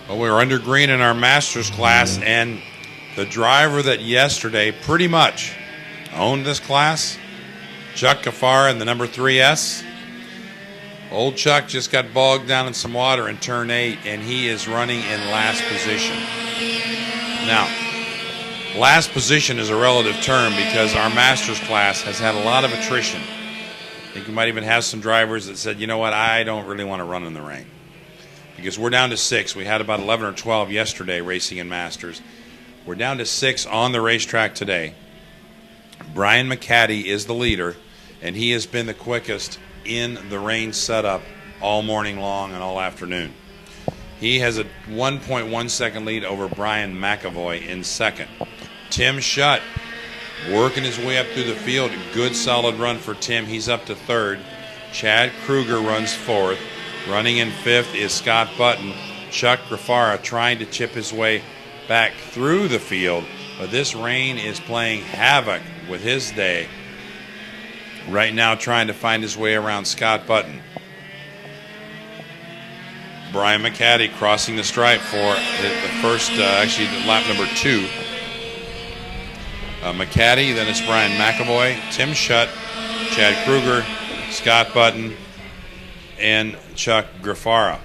Well, we were under green in our Masters class, and the driver that yesterday pretty much owned this class, Chuck Gaffar in the number 3S. Old Chuck just got bogged down in some water in turn 8, and he is running in last position. Now, last position is a relative term because our Masters class has had a lot of attrition. I think you might even have some drivers that said, you know what, I don't really want to run in the rain. Because we're down to 6. We had about 11 or 12 yesterday racing in Masters. We're down to 6 on the racetrack today. Brian McCaddy is the leader, and he has been the quickest in the rain setup all morning long and all afternoon. He has a 1.1 second lead over Brian McAvoy in second. Tim Schutt working his way up through the field. Good solid run for Tim. He's up to third. Chad Kruger runs fourth. Running in fifth is Scott Button. Chuck Grafara trying to chip his way back through the field, but this rain is playing havoc with his day. Right now trying to find his way around Scott Button. Brian McCaddy crossing the stripe for the first, actually lap number 2. McCaddy, then it's Brian McAvoy, Tim Schutt, Chad Kruger, Scott Button, and Chuck Grafara.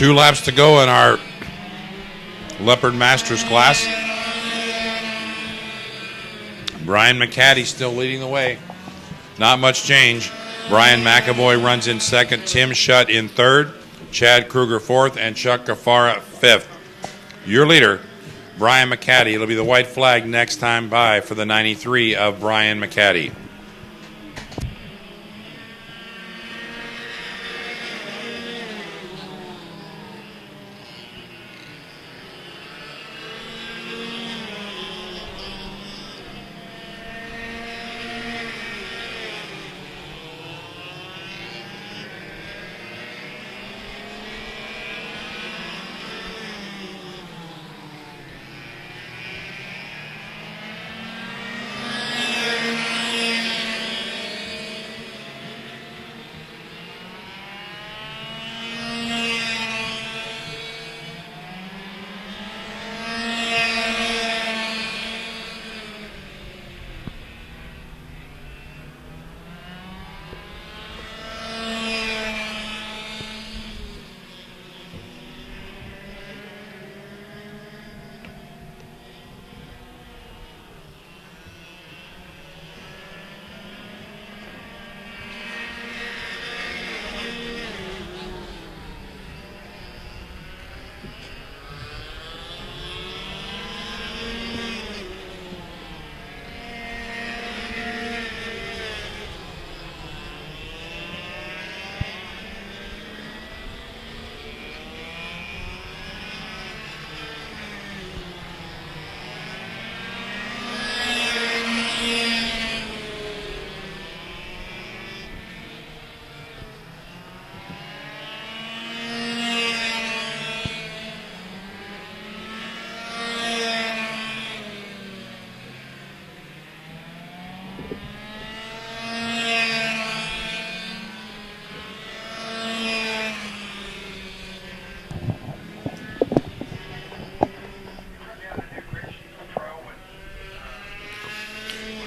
2 laps to go in our Leopard Masters class. Brian McCaddy still leading the way. Not much change. Brian McAvoy runs in second, Tim Schutt in third, Chad Kruger fourth, and Chuck Gafara fifth. Your leader, Brian McCaddy. It'll be the white flag next time by for the 93 of Brian McCaddy.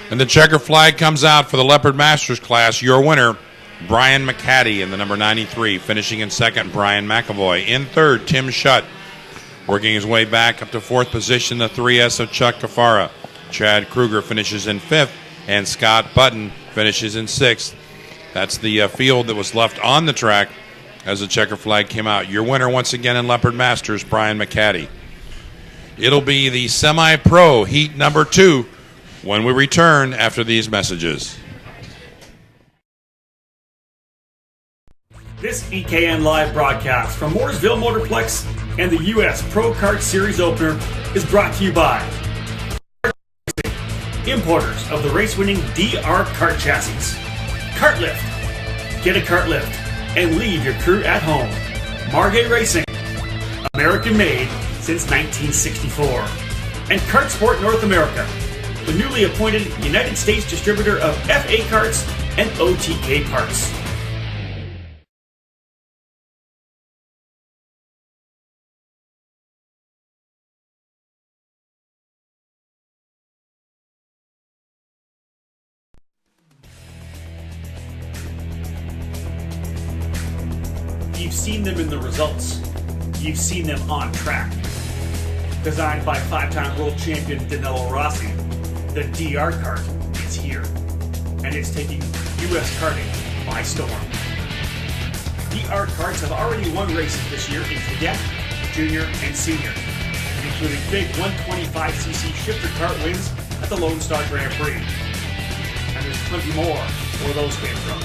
And the checker flag comes out for the Leopard Masters class. Your winner, Brian McCaddy in the number 93. Finishing in second, Brian McAvoy. In third, Tim Schutt. Working his way back up to fourth position, the 3S of Chuck Gafara. Chad Kruger finishes in fifth, and Scott Button finishes in sixth. That's the field that was left on the track as the checker flag came out. Your winner once again in Leopard Masters, Brian McCaddy. It'll be the semi-pro heat number 2 when we return after these messages. This EKN live broadcast from Mooresville Motorplex and the U.S. Pro Kart Series opener is brought to you by importers of the race-winning DR Kart chassis. Kart Lift. Get a Kart Lift and leave your crew at home. Margay Racing. American-made since 1964. And Kart Sport North America, the newly appointed United States distributor of FA Karts and OTK parts. You've seen them in the results. You've seen them on track. Designed by 5-time world champion Danilo Rossi, the DR kart is here, and it's taking U.S. karting by storm. DR karts have already won races this year in cadet, junior, and senior, including big 125cc shifter kart wins at the Lone Star Grand Prix. And there's plenty more where those came from.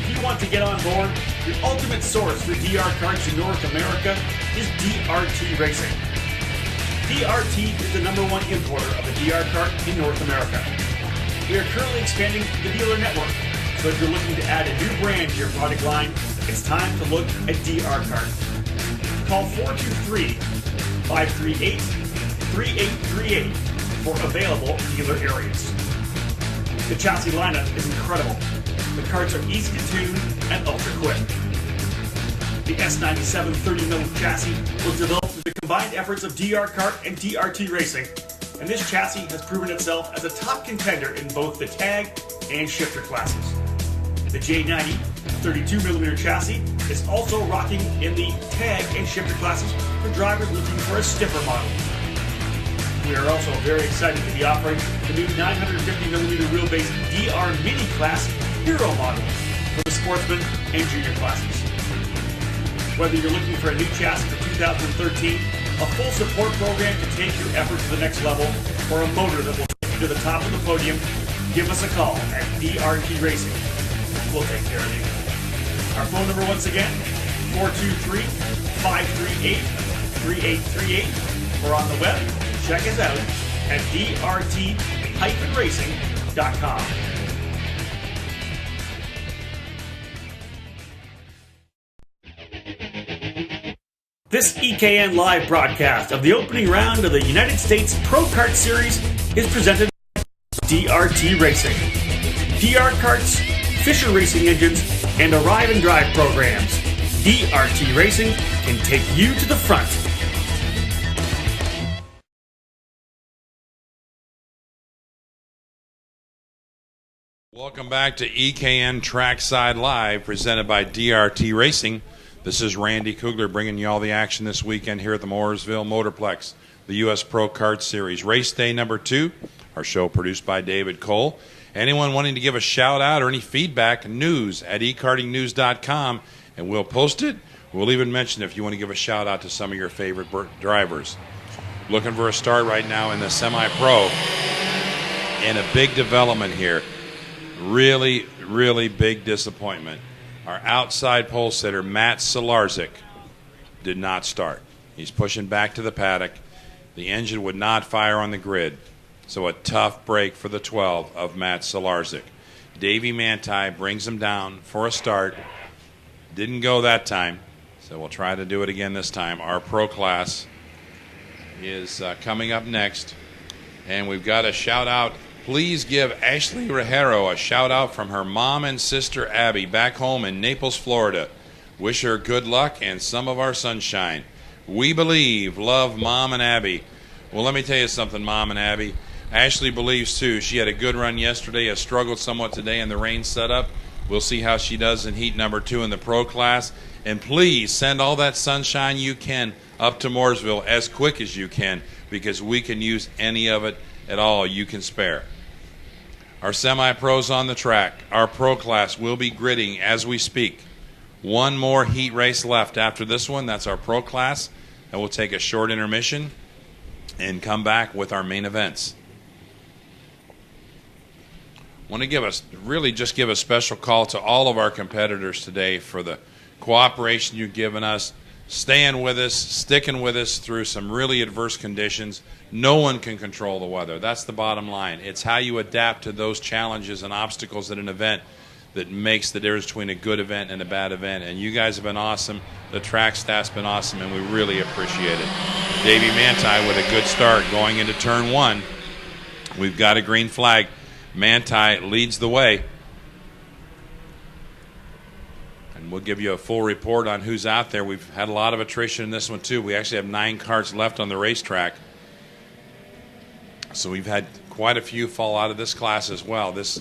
If you want to get on board, your ultimate source for DR karts in North America is DRT Racing. DRT is the #1 importer of a DR kart in North America. We are currently expanding the dealer network, so if you're looking to add a new brand to your product line, it's time to look at DR Kart. Call 423-538-3838 for available dealer areas. The chassis lineup is incredible. The karts are easy to tune and ultra quick. The S97 30mm chassis was developed through the combined efforts of DR Kart and DRT Racing, and this chassis has proven itself as a top contender in both the tag and shifter classes. The J90 32mm chassis is also rocking in the tag and shifter classes for drivers looking for a stiffer model. We are also very excited to be offering the new 950mm wheelbase DR Mini Class Hero model for the sportsman and junior classes. Whether you're looking for a new chassis for 2013, a full support program to take your effort to the next level, or a motor that will take you to the top of the podium, give us a call at DRT Racing. We'll take care of you. Our phone number once again, 423-538-3838, or on the web, check us out at drt-racing.com. This EKN live broadcast of the opening round of the United States Pro Kart Series is presented by DRT Racing. DR Karts, Fisher Racing Engines, and Arrive and Drive programs. DRT Racing can take you to the front. Welcome back to EKN Trackside Live, presented by DRT Racing. This is Randy Kugler bringing you all the action this weekend here at the Mooresville Motorplex, the U.S. Pro Kart Series. Race day number 2, our show produced by David Cole. Anyone wanting to give a shout-out or any feedback, news at eKartingNews.com, and we'll post it. We'll even mention if you want to give a shout-out to some of your favorite drivers. Looking for a start right now in the semi-pro, and a big development here. Really, really big disappointment. Our outside pole sitter, Matt Solarzik, did not start. He's pushing back to the paddock. The engine would not fire on the grid. So a tough break for the 12 of Matt Solarzik. Davey Manti brings him down for a start. Didn't go that time, so we'll try to do it again this time. Our pro class is coming up next. And we've got a shout out. Please give Ashley Rajero a shout-out from her mom and sister Abby back home in Naples, Florida. Wish her good luck and some of our sunshine. We believe, love Mom and Abby. Well, let me tell you something, Mom and Abby. Ashley believes, too. She had a good run yesterday, has struggled somewhat today in the rain setup. We'll see how she does in heat number 2 in the pro class. And please send all that sunshine you can up to Mooresville as quick as you can, because we can use any of it at all you can spare. Our semi-pros on the track. Our pro class will be gridding as we speak. One more heat race left after this one. That's our pro class. And we'll take a short intermission and come back with our main events. Want to give a special call to all of our competitors today for the cooperation you've given us, staying with us, sticking with us through some really adverse conditions. No one can control the weather. That's the bottom line. It's how you adapt to those challenges and obstacles at an event that makes the difference between a good event and a bad event. And you guys have been awesome. The track staff's been awesome, and we really appreciate it. Davey Manti with a good start going into turn 1. We've got a green flag. Manti leads the way. And we'll give you a full report on who's out there. We've had a lot of attrition in this one, too. We actually have 9 karts left on the racetrack. So we've had quite a few fall out of this class as well. These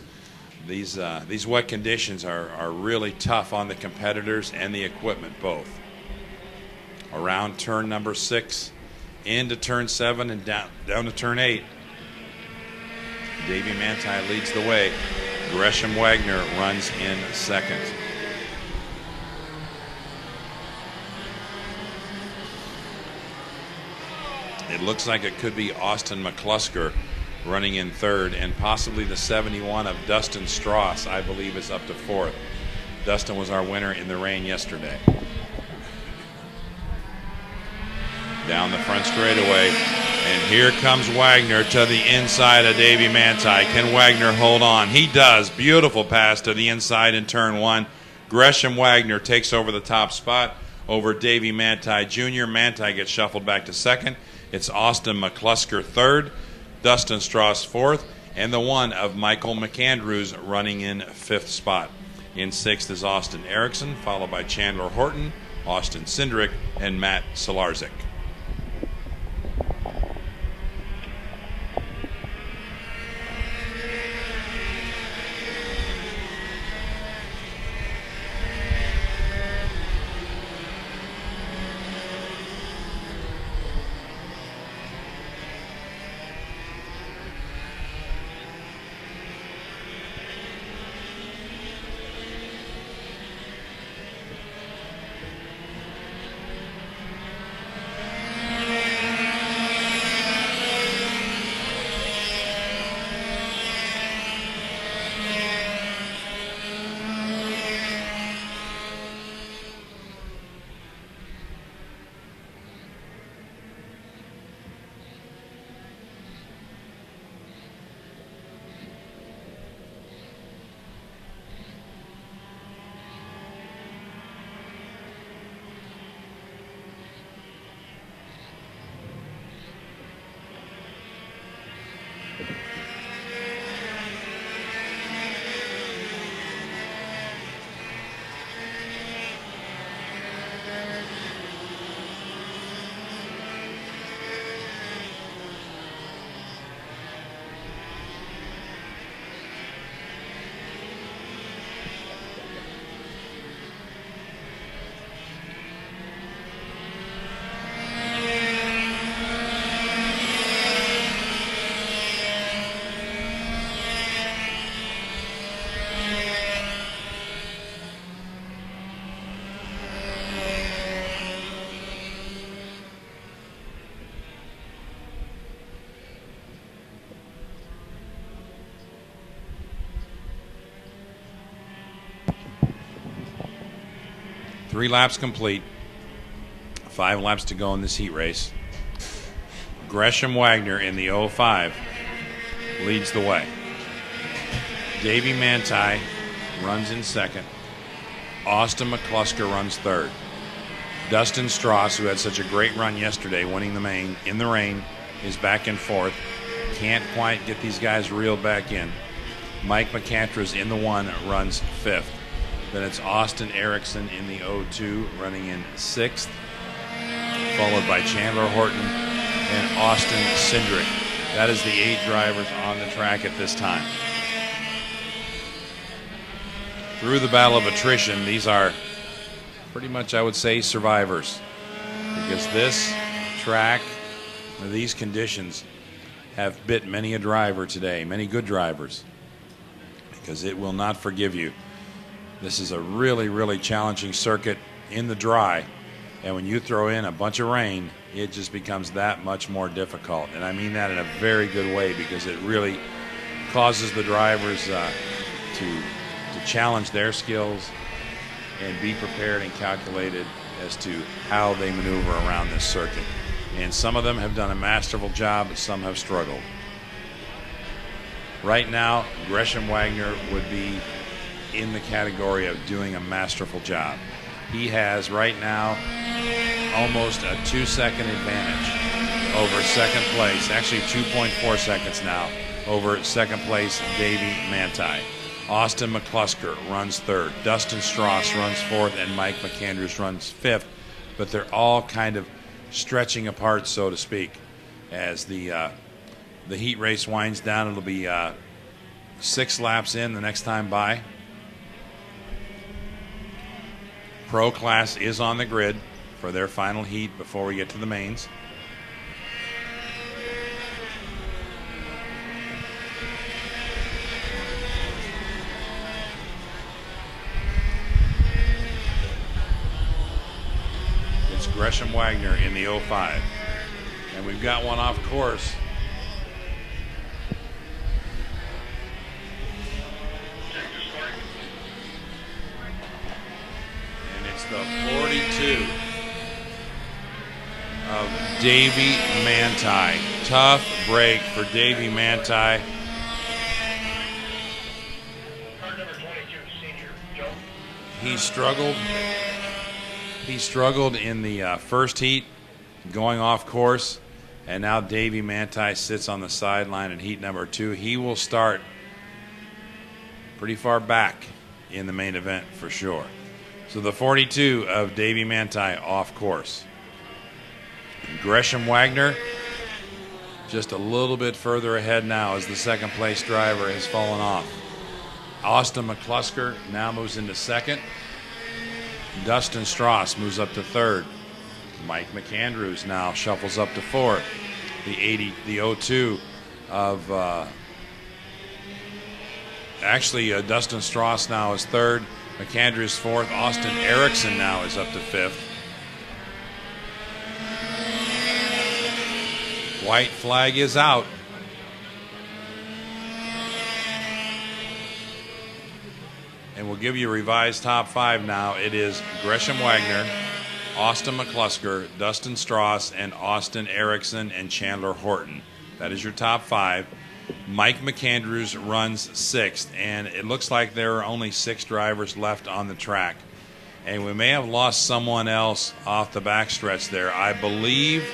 wet conditions are really tough on the competitors and the equipment both. Around turn number 6, into turn 7, and down to turn 8. Davey Manti leads the way. Gresham Wagner runs in second. It looks like it could be Austin McClusker running in third, and possibly the 71 of Dustin Strauss, I believe, is up to fourth. Dustin was our winner in the rain yesterday. Down the front straightaway, and here comes Wagner to the inside of Davey Manti. Can Wagner hold on? He does. Beautiful pass to the inside in turn 1. Gresham Wagner takes over the top spot over Davey Manti Jr. Manti gets shuffled back to second. It's Austin McClusker third, Dustin Strauss fourth, and the one of Michael McAndrews running in fifth spot. In sixth is Austin Erickson, followed by Chandler Horton, Austin Cindric, and Matt Solarzik. 3 laps complete. 5 laps to go in this heat race. Gresham Wagner in the 05 leads the way. Davey Manti runs in second. Austin McClusker runs third. Dustin Strauss, who had such a great run yesterday, winning the main in the rain, is back in fourth. Can't quite get these guys reeled back in. Mike McCandrews in the 1 runs fifth. Then it's Austin Erickson in the 02 running in sixth, followed by Chandler Horton and Austin Cindric. That is the 8 drivers on the track at this time. Through the battle of attrition, these are pretty much, I would say, survivors, because this track, these conditions, have bit many a driver today, many good drivers, because it will not forgive you. This is a really, really challenging circuit in the dry, and when you throw in a bunch of rain, it just becomes that much more difficult. And I mean that in a very good way, because it really causes the drivers to challenge their skills and be prepared and calculated as to how they maneuver around this circuit. And some of them have done a masterful job, but some have struggled. Right now, Gresham Wagner would be in the category of doing a masterful job. He has right now almost a 2-second advantage over second place, actually 2.4 seconds now over second place Davey Manti. Austin McClusker runs third. Dustin Strauss runs fourth, and Mike McCandrews runs fifth. But they're all kind of stretching apart, so to speak, as the heat race winds down. It'll be 6 laps in the next time by. Pro class is on the grid for their final heat before we get to the mains. Gresham Wagner in the 05. And we've got one off course. And it's the 42 of Davey Manti. Tough break for Davey Manti. He struggled. He struggled in the first heat, going off course, and now Davey Manti sits on the sideline in heat number 2. He will start pretty far back in the main event for sure. So the 42 of Davey Manti off course. Gresham Wagner just a little bit further ahead now as the second place driver has fallen off. Austin McClusker now moves into second. Dustin Strauss moves up to third. Mike McCandrews now shuffles up to fourth. The 02 of Dustin Strauss now is third. McCandrews fourth. Austin Erickson now is up to fifth. White flag is out. And we'll give you a revised top 5 now. It is Gresham Wagner, Austin McClusker, Dustin Strauss, and Austin Erickson and Chandler Horton. That is your top 5. Mike McCandrews runs 6th, and it looks like there are only 6 drivers left on the track. And we may have lost someone else off the backstretch there. I believe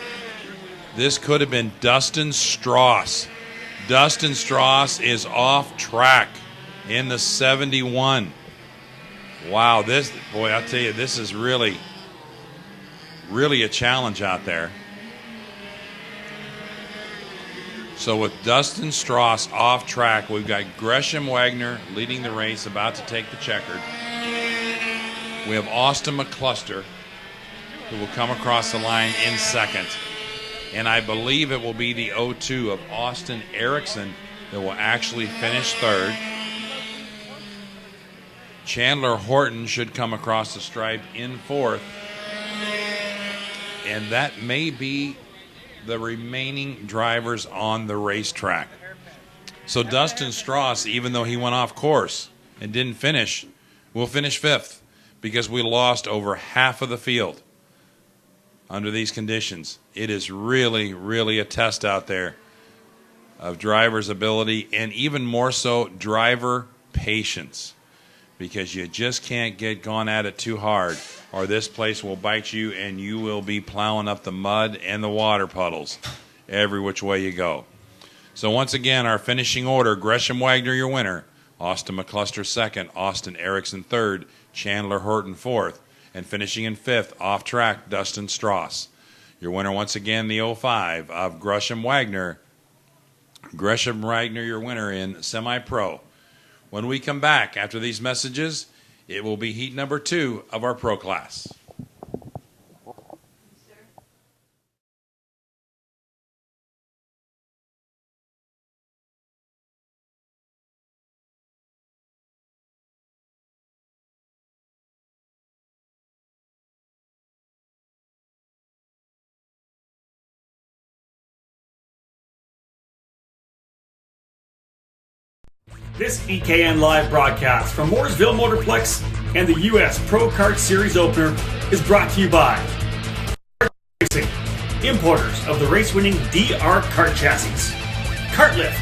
this could have been Dustin Strauss. Dustin Strauss is off track in the 71. Wow, I'll tell you, this is really, really a challenge out there. So with Dustin Strauss off track, we've got Gresham Wagner leading the race, about to take the checkered. We have Austin McCluster, who will come across the line in second. And I believe it will be the 02 of Austin Erickson that will actually finish third. Chandler Horton should come across the stripe in fourth. And that may be the remaining drivers on the racetrack. So Dustin Strauss, even though he went off course and didn't finish, will finish fifth. because we lost over half of the field under these conditions. It is really, really a test out there of driver's ability, and even more so, driver patience, because you just can't get gone at it too hard, or this place will bite you and you will be plowing up the mud and the water puddles every which way you go. So once again, our finishing order: Gresham Wagner, your winner; Austin McCluster second; Austin Erickson third; Chandler Horton fourth; and finishing in fifth, off track, Dustin Strauss. Your winner once again, the 05 of Gresham Wagner. Gresham Wagner, your winner in semi-pro. When we come back after these messages, it will be heat number 2 of our pro class. This EKN live broadcast from Mooresville Motorplex and the U.S. Pro Kart Series opener is brought to you by Racing, importers of the race-winning DR kart chassis. Kart Lift.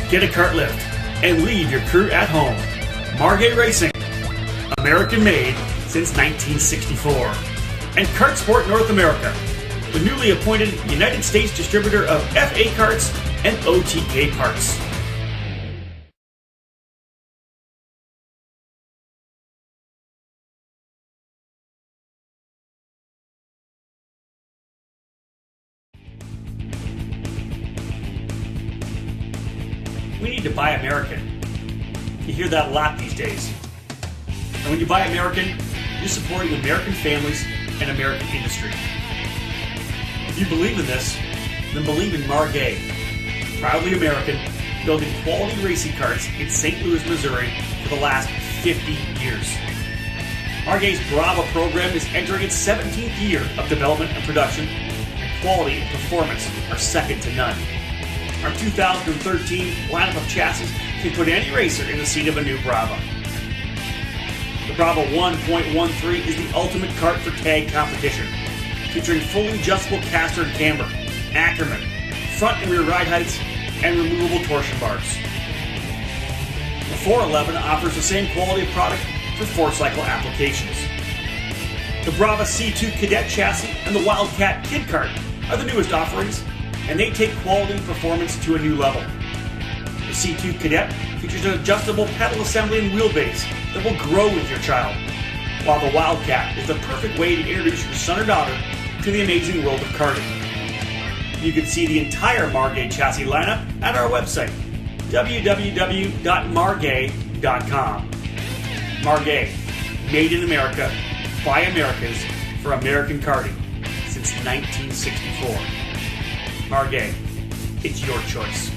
Get a kart lift and leave your crew at home. Margay Racing, American-made since 1964. And Kart Sport North America, the newly appointed United States distributor of FA Karts and OTK parts. We need to buy American. You hear that a lot these days. And when you buy American, you're supporting American families and American industry. If you believe in this, then believe in Margay. Proudly American, building quality racing karts in St. Louis, Missouri for the last 50 years. Margay's Brava program is entering its 17th year of development and production, and quality and performance are second to none. Our 2013 lineup of chassis can put any racer in the seat of a new Brava. The Brava 1.13 is the ultimate kart for tag competition, featuring fully adjustable caster and camber, Ackerman, front and rear ride heights, and removable torsion bars. The 411 offers the same quality of product for 4-cycle applications. The Brava C2 Cadet chassis and the Wildcat Kid Kart are the newest offerings, and they take quality and performance to a new level. The C2 Cadet features an adjustable pedal assembly and wheelbase that will grow with your child, while the Wildcat is the perfect way to introduce your son or daughter to the amazing world of karting. You can see the entire Margay chassis lineup at our website, www.margay.com. Margay, made in America, by Americans, for American karting, since 1964. Margay, it's your choice.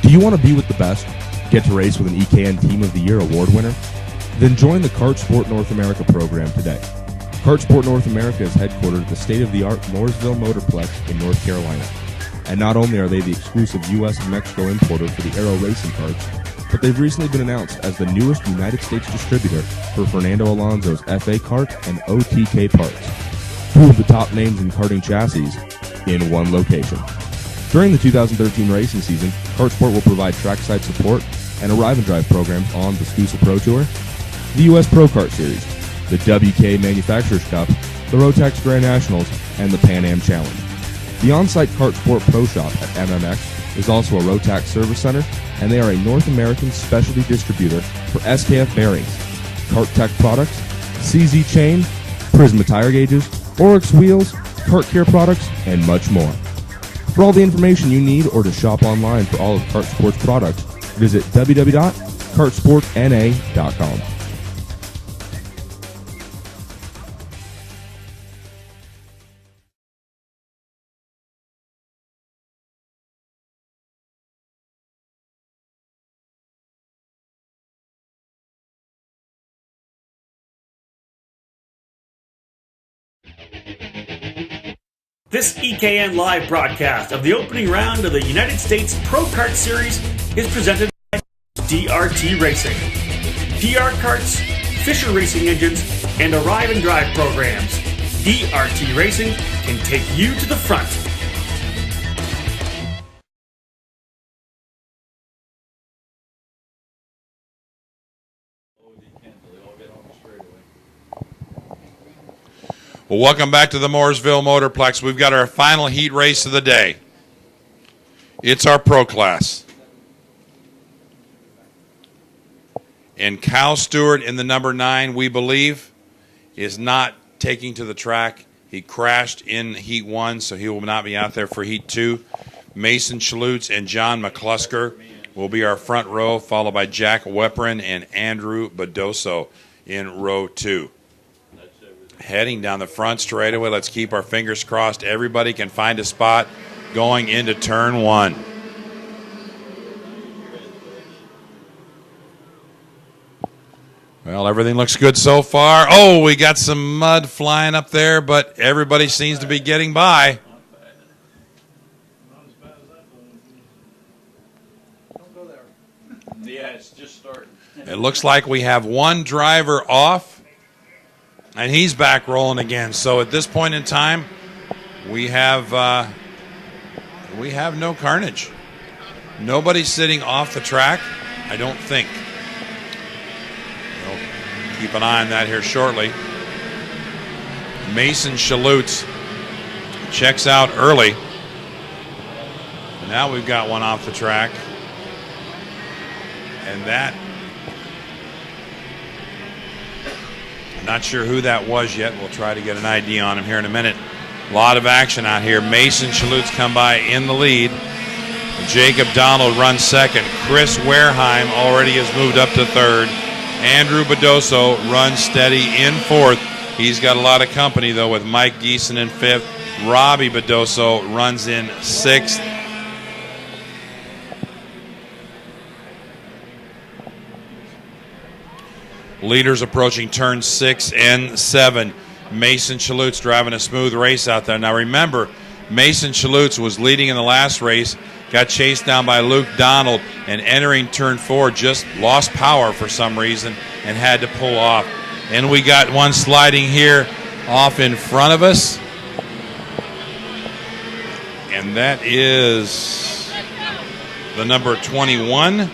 Do you want to be with the best? Get to race with an EKN Team of the Year award winner? Then join the Kart Sport North America program today. Kart Sport North America is headquartered at the state-of-the-art Mooresville Motorplex in North Carolina. And not only are they the exclusive U.S. and Mexico importer for the Aero racing karts, but they've recently been announced as the newest United States distributor for Fernando Alonso's FA Kart and OTK parts. 2 of the top names in karting chassis in one location. During the 2013 racing season, Kart Sport will provide trackside support and arrive and drive programs on the SCUSA Pro Tour, the U.S. Pro Kart Series, the WK Manufacturers Cup, the Rotax Grand Nationals, and the Pan Am Challenge. The on-site Kart Sport Pro Shop at MMX is also a Rotax service center, and they are a North American specialty distributor for SKF bearings, Kart Tech products, CZ chain, Prisma tire gauges, Oryx wheels, Kart Care products, and much more. For all the information you need or to shop online for all of Kart Sport's products, visit www.kartsportna.com. This EKN live broadcast of the opening round of the United States Pro Kart Series is presented by DRT Racing. PR carts, Fisher racing engines, and arrive and drive programs. DRT Racing can take you to the front. Well, welcome back to the Mooresville Motorplex. We've got our final heat race of the day. It's our pro class. And Kyle Stewart in the number 9, we believe, is not taking to the track. He crashed in Heat 1, so he will not be out there for Heat 2. Mason Chalutz and John McClusker will be our front row, followed by Jack Weprin and Andrew Bedoso in row 2. Heading down the front straightaway, let's keep our fingers crossed. Everybody can find a spot going into turn 1. Well, everything looks good so far. Oh, we got some mud flying up there, but everybody seems to be getting by. Yeah, it's just starting. It looks like we have one driver off, and he's back rolling again. So at this point in time, we have no carnage. Nobody's sitting off the track, I don't think. We'll keep an eye on that here shortly. Mason Chalutz checks out early. Now we've got one off the track. And that, I'm not sure who that was yet. We'll try to get an ID on him here in a minute. A lot of action out here. Mason Chalutz come by in the lead. Jacob Donald runs second. Chris Wareheim already has moved up to third. Andrew Bedoso runs steady in fourth. He's got a lot of company, though, with Mike Geeson in fifth. Robbie Bedoso runs in sixth. Leaders approaching turn 6 and 7. Mason Chalutz driving a smooth race out there. Now remember, Mason Chalutz was leading in the last race, got chased down by Luke Donald, and entering turn 4 just lost power for some reason and had to pull off. And we got one sliding here off in front of us. And that is the number 21.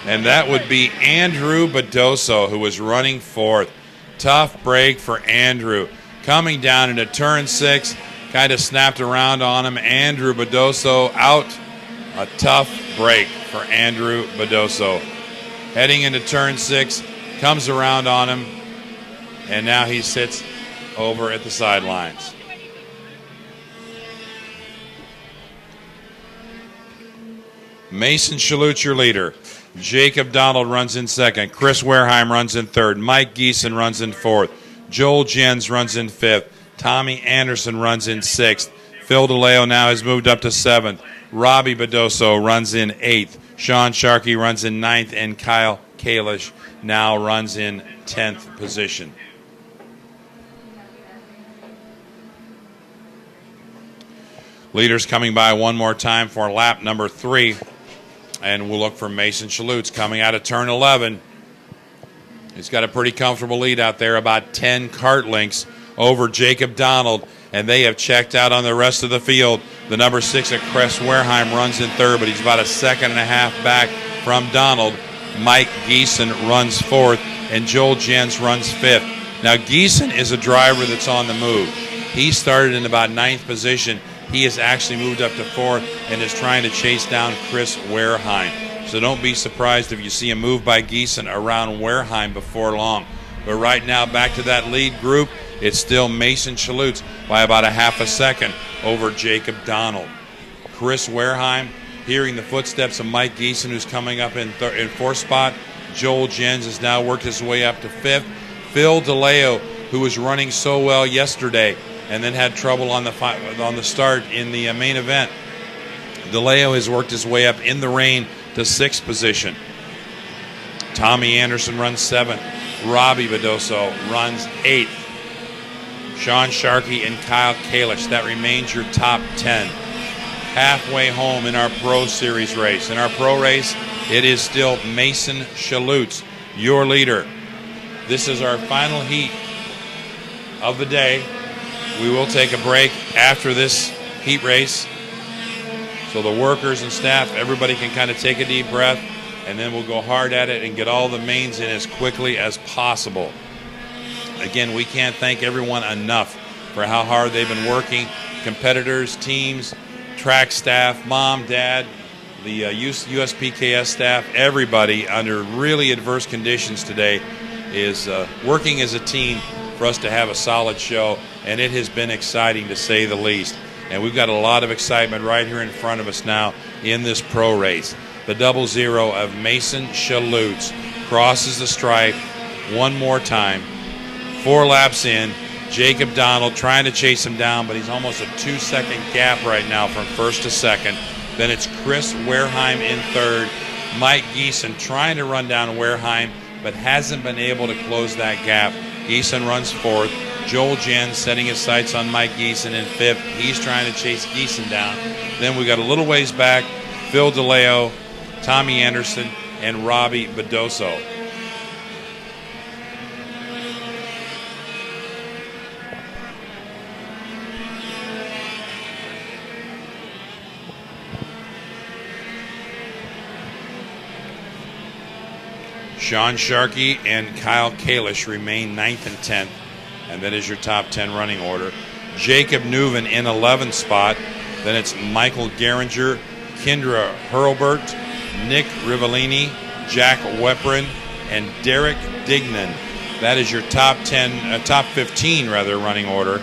And that would be Andrew Bedoso, who was running fourth. Tough break for Andrew. Coming down into turn 6, kind of snapped around on him. Andrew Bedoso out. A tough break for Andrew Bedoso. Heading into turn 6, comes around on him, and now he sits over at the sidelines. Mason Chalutz, your leader. Jacob Donald runs in second. Chris Wareheim runs in third. Mike Geeson runs in fourth. Joel Jens runs in fifth. Tommy Anderson runs in sixth. Phil DeLeo now has moved up to seventh. Robbie Bedoso runs in eighth. Sean Sharkey runs in ninth. And Kyle Kalish now runs in 10th position. Leaders coming by one more time for lap number 3. And we'll look for Mason Chalutz coming out of turn 11. He's got a pretty comfortable lead out there, about 10 kart lengths over Jacob Donald. And they have checked out on the rest of the field. The number 6 at Chris Wareheim runs in third, but he's about a second and a half back from Donald. Mike Geeson runs fourth, and Joel Jens runs fifth. Now, Geeson is a driver that's on the move. He started in about 9th position. He has actually moved up to 4th and is trying to chase down Chris Wareheim. So don't be surprised if you see a move by Geeson around Wareheim before long. But right now, back to that lead group, it's still Mason Chalutz by about a half a second over Jacob Donald. Chris Wareheim hearing the footsteps of Mike Geeson, who's coming up in 4th spot. Joel Jens has now worked his way up to 5th. Phil DeLeo, who was running so well yesterday and then had trouble on the start in the main event. DeLeo has worked his way up in the rain to 6th position. Tommy Anderson runs 7th. Robbie Bedoso runs 8th. Sean Sharkey and Kyle Kalish, that remains your top 10. Halfway home in our Pro Series race. In our Pro race, it is still Mason Chalutz, your leader. This is our final heat of the day. We will take a break after this heat race, so the workers and staff, everybody can kind of take a deep breath, and then we'll go hard at it and get all the mains in as quickly as possible. Again, we can't thank everyone enough for how hard they've been working. Competitors, teams, track staff, mom, dad, the USPKS staff, everybody under really adverse conditions today is working as a team for us to have a solid show, and it has been exciting to say the least. And we've got a lot of excitement right here in front of us now in this pro race. The 00 of Mason Chalutz crosses the stripe one more time. 4 laps in. Jacob Donald trying to chase him down, but he's almost a 2-second gap right now from first to second. Then it's Chris Wareheim in third. Mike Geeson trying to run down Wareheim, but hasn't been able to close that gap. Geeson runs fourth. Joel Jens setting his sights on Mike Geeson in fifth. He's trying to chase Geeson down. Then we got a little ways back, Phil DeLeo, Tommy Anderson, and Robbie Bedoso. Sean Sharkey and Kyle Kalish remain 9th and 10th, and that is your top 10 running order. Jacob Neuven in 11th spot. Then it's Michael Geringer, Kendra Hurlbert, Nick Rivellini, Jack Weprin, and Derek Dignan. That is your top 15 running order.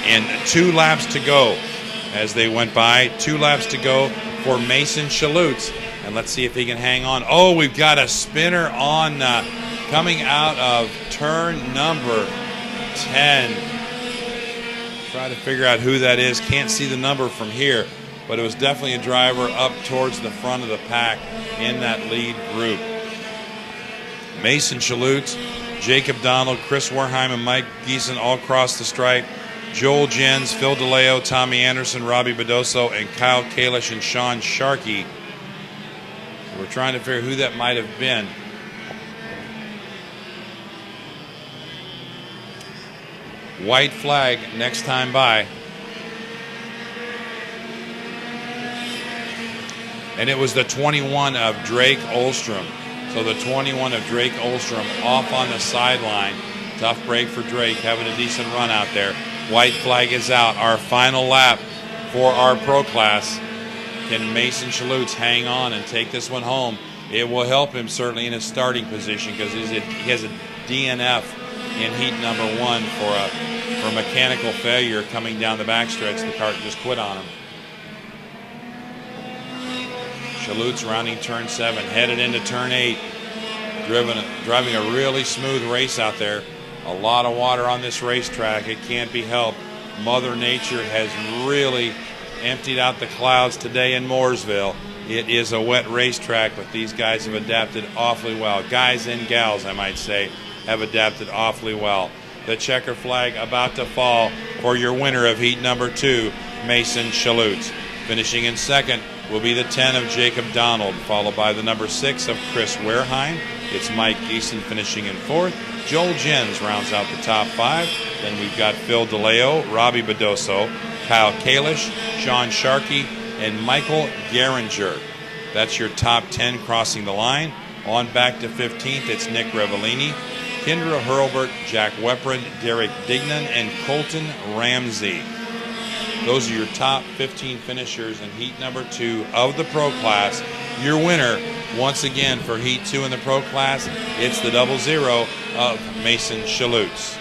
And 2 laps to go as they went by. 2 laps to go for Mason Chalutz. And let's see if he can hang on. Oh, we've got a spinner on coming out of turn number 10. Try to figure out who that is. Can't see the number from here, but it was definitely a driver up towards the front of the pack in that lead group. Mason Chalutz, Jacob Donald, Chris Wareheim, and Mike Geeson all crossed the stripe. Joel Jens, Phil DeLeo, Tommy Anderson, Robbie Bedoso, and Kyle Kalish and Sean Sharkey. We're trying to figure who that might have been. White flag next time by. And it was the 21 of Drake Olstrom. So the 21 of Drake Olstrom off on the sideline. Tough break for Drake, having a decent run out there. White flag is out. Our final lap for our pro class. Can Mason Chalutz hang on and take this one home? It will help him certainly in his starting position, because he has a DNF in heat number 1 for mechanical failure coming down the backstretch. The kart just quit on him. Chalutz rounding turn 7, headed into turn 8. Driving a really smooth race out there. A lot of water on this racetrack. It can't be helped. Mother Nature has really emptied out the clouds today in Mooresville. It is a wet racetrack, but these guys have adapted awfully well. Guys and gals, I might say, have adapted awfully well. The checker flag about to fall for your winner of heat number 2, Mason Chalutz. Finishing in second will be the 10 of Jacob Donald, followed by the number 6 of Chris Wareheim. It's Mike Geeson finishing in fourth. Joel Jens rounds out the top 5. Then we've got Phil DeLeo, Robbie Bedoso, Kyle Kalish, Sean Sharkey, and Michael Geringer. That's your top 10 crossing the line. On back to 15th, it's Nick Rivellini, Kendra Hurlbert, Jack Weprin, Derek Dignan, and Colton Ramsey. Those are your top 15 finishers in heat number 2 of the pro class. Your winner, once again, for heat 2 in the pro class, it's the 00 of Mason Chalutz.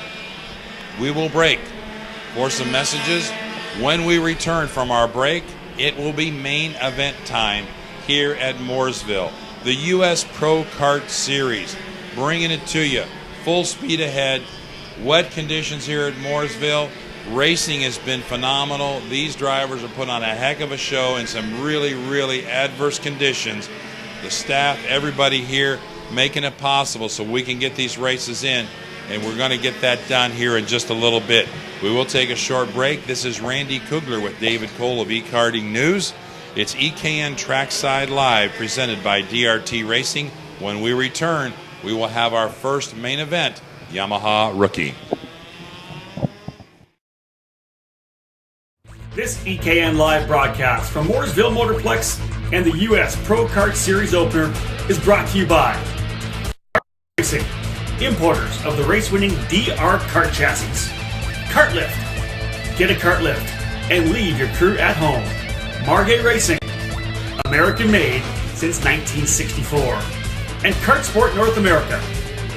We will break for some messages. When we return from our break, it will be main event time here at Mooresville. The U.S. Pro Kart Series, bringing it to you. Full speed ahead. Wet conditions here at Mooresville. Racing has been phenomenal. These drivers are putting on a heck of a show in some really, really adverse conditions. The staff, everybody here, making it possible so we can get these races in. And we're going to get that done here in just a little bit. We will take a short break. This is Randy Kugler with David Cole of eKartingNews. It's EKN Trackside Live, presented by DRT Racing. When we return, we will have our first main event, Yamaha Rookie. This EKN Live broadcast from Mooresville Motorplex and the U.S. Pro Kart Series opener is brought to you by Racing, importers of the race-winning DR Kart chassis. Kart Lift. Get a kart lift and leave your crew at home. Margay Racing, American-made since 1964. And Kart Sport North America,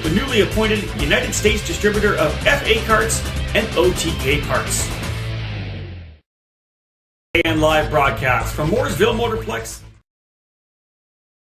the newly appointed United States distributor of FA Karts and OTK parts. And live broadcast from Mooresville Motorplex.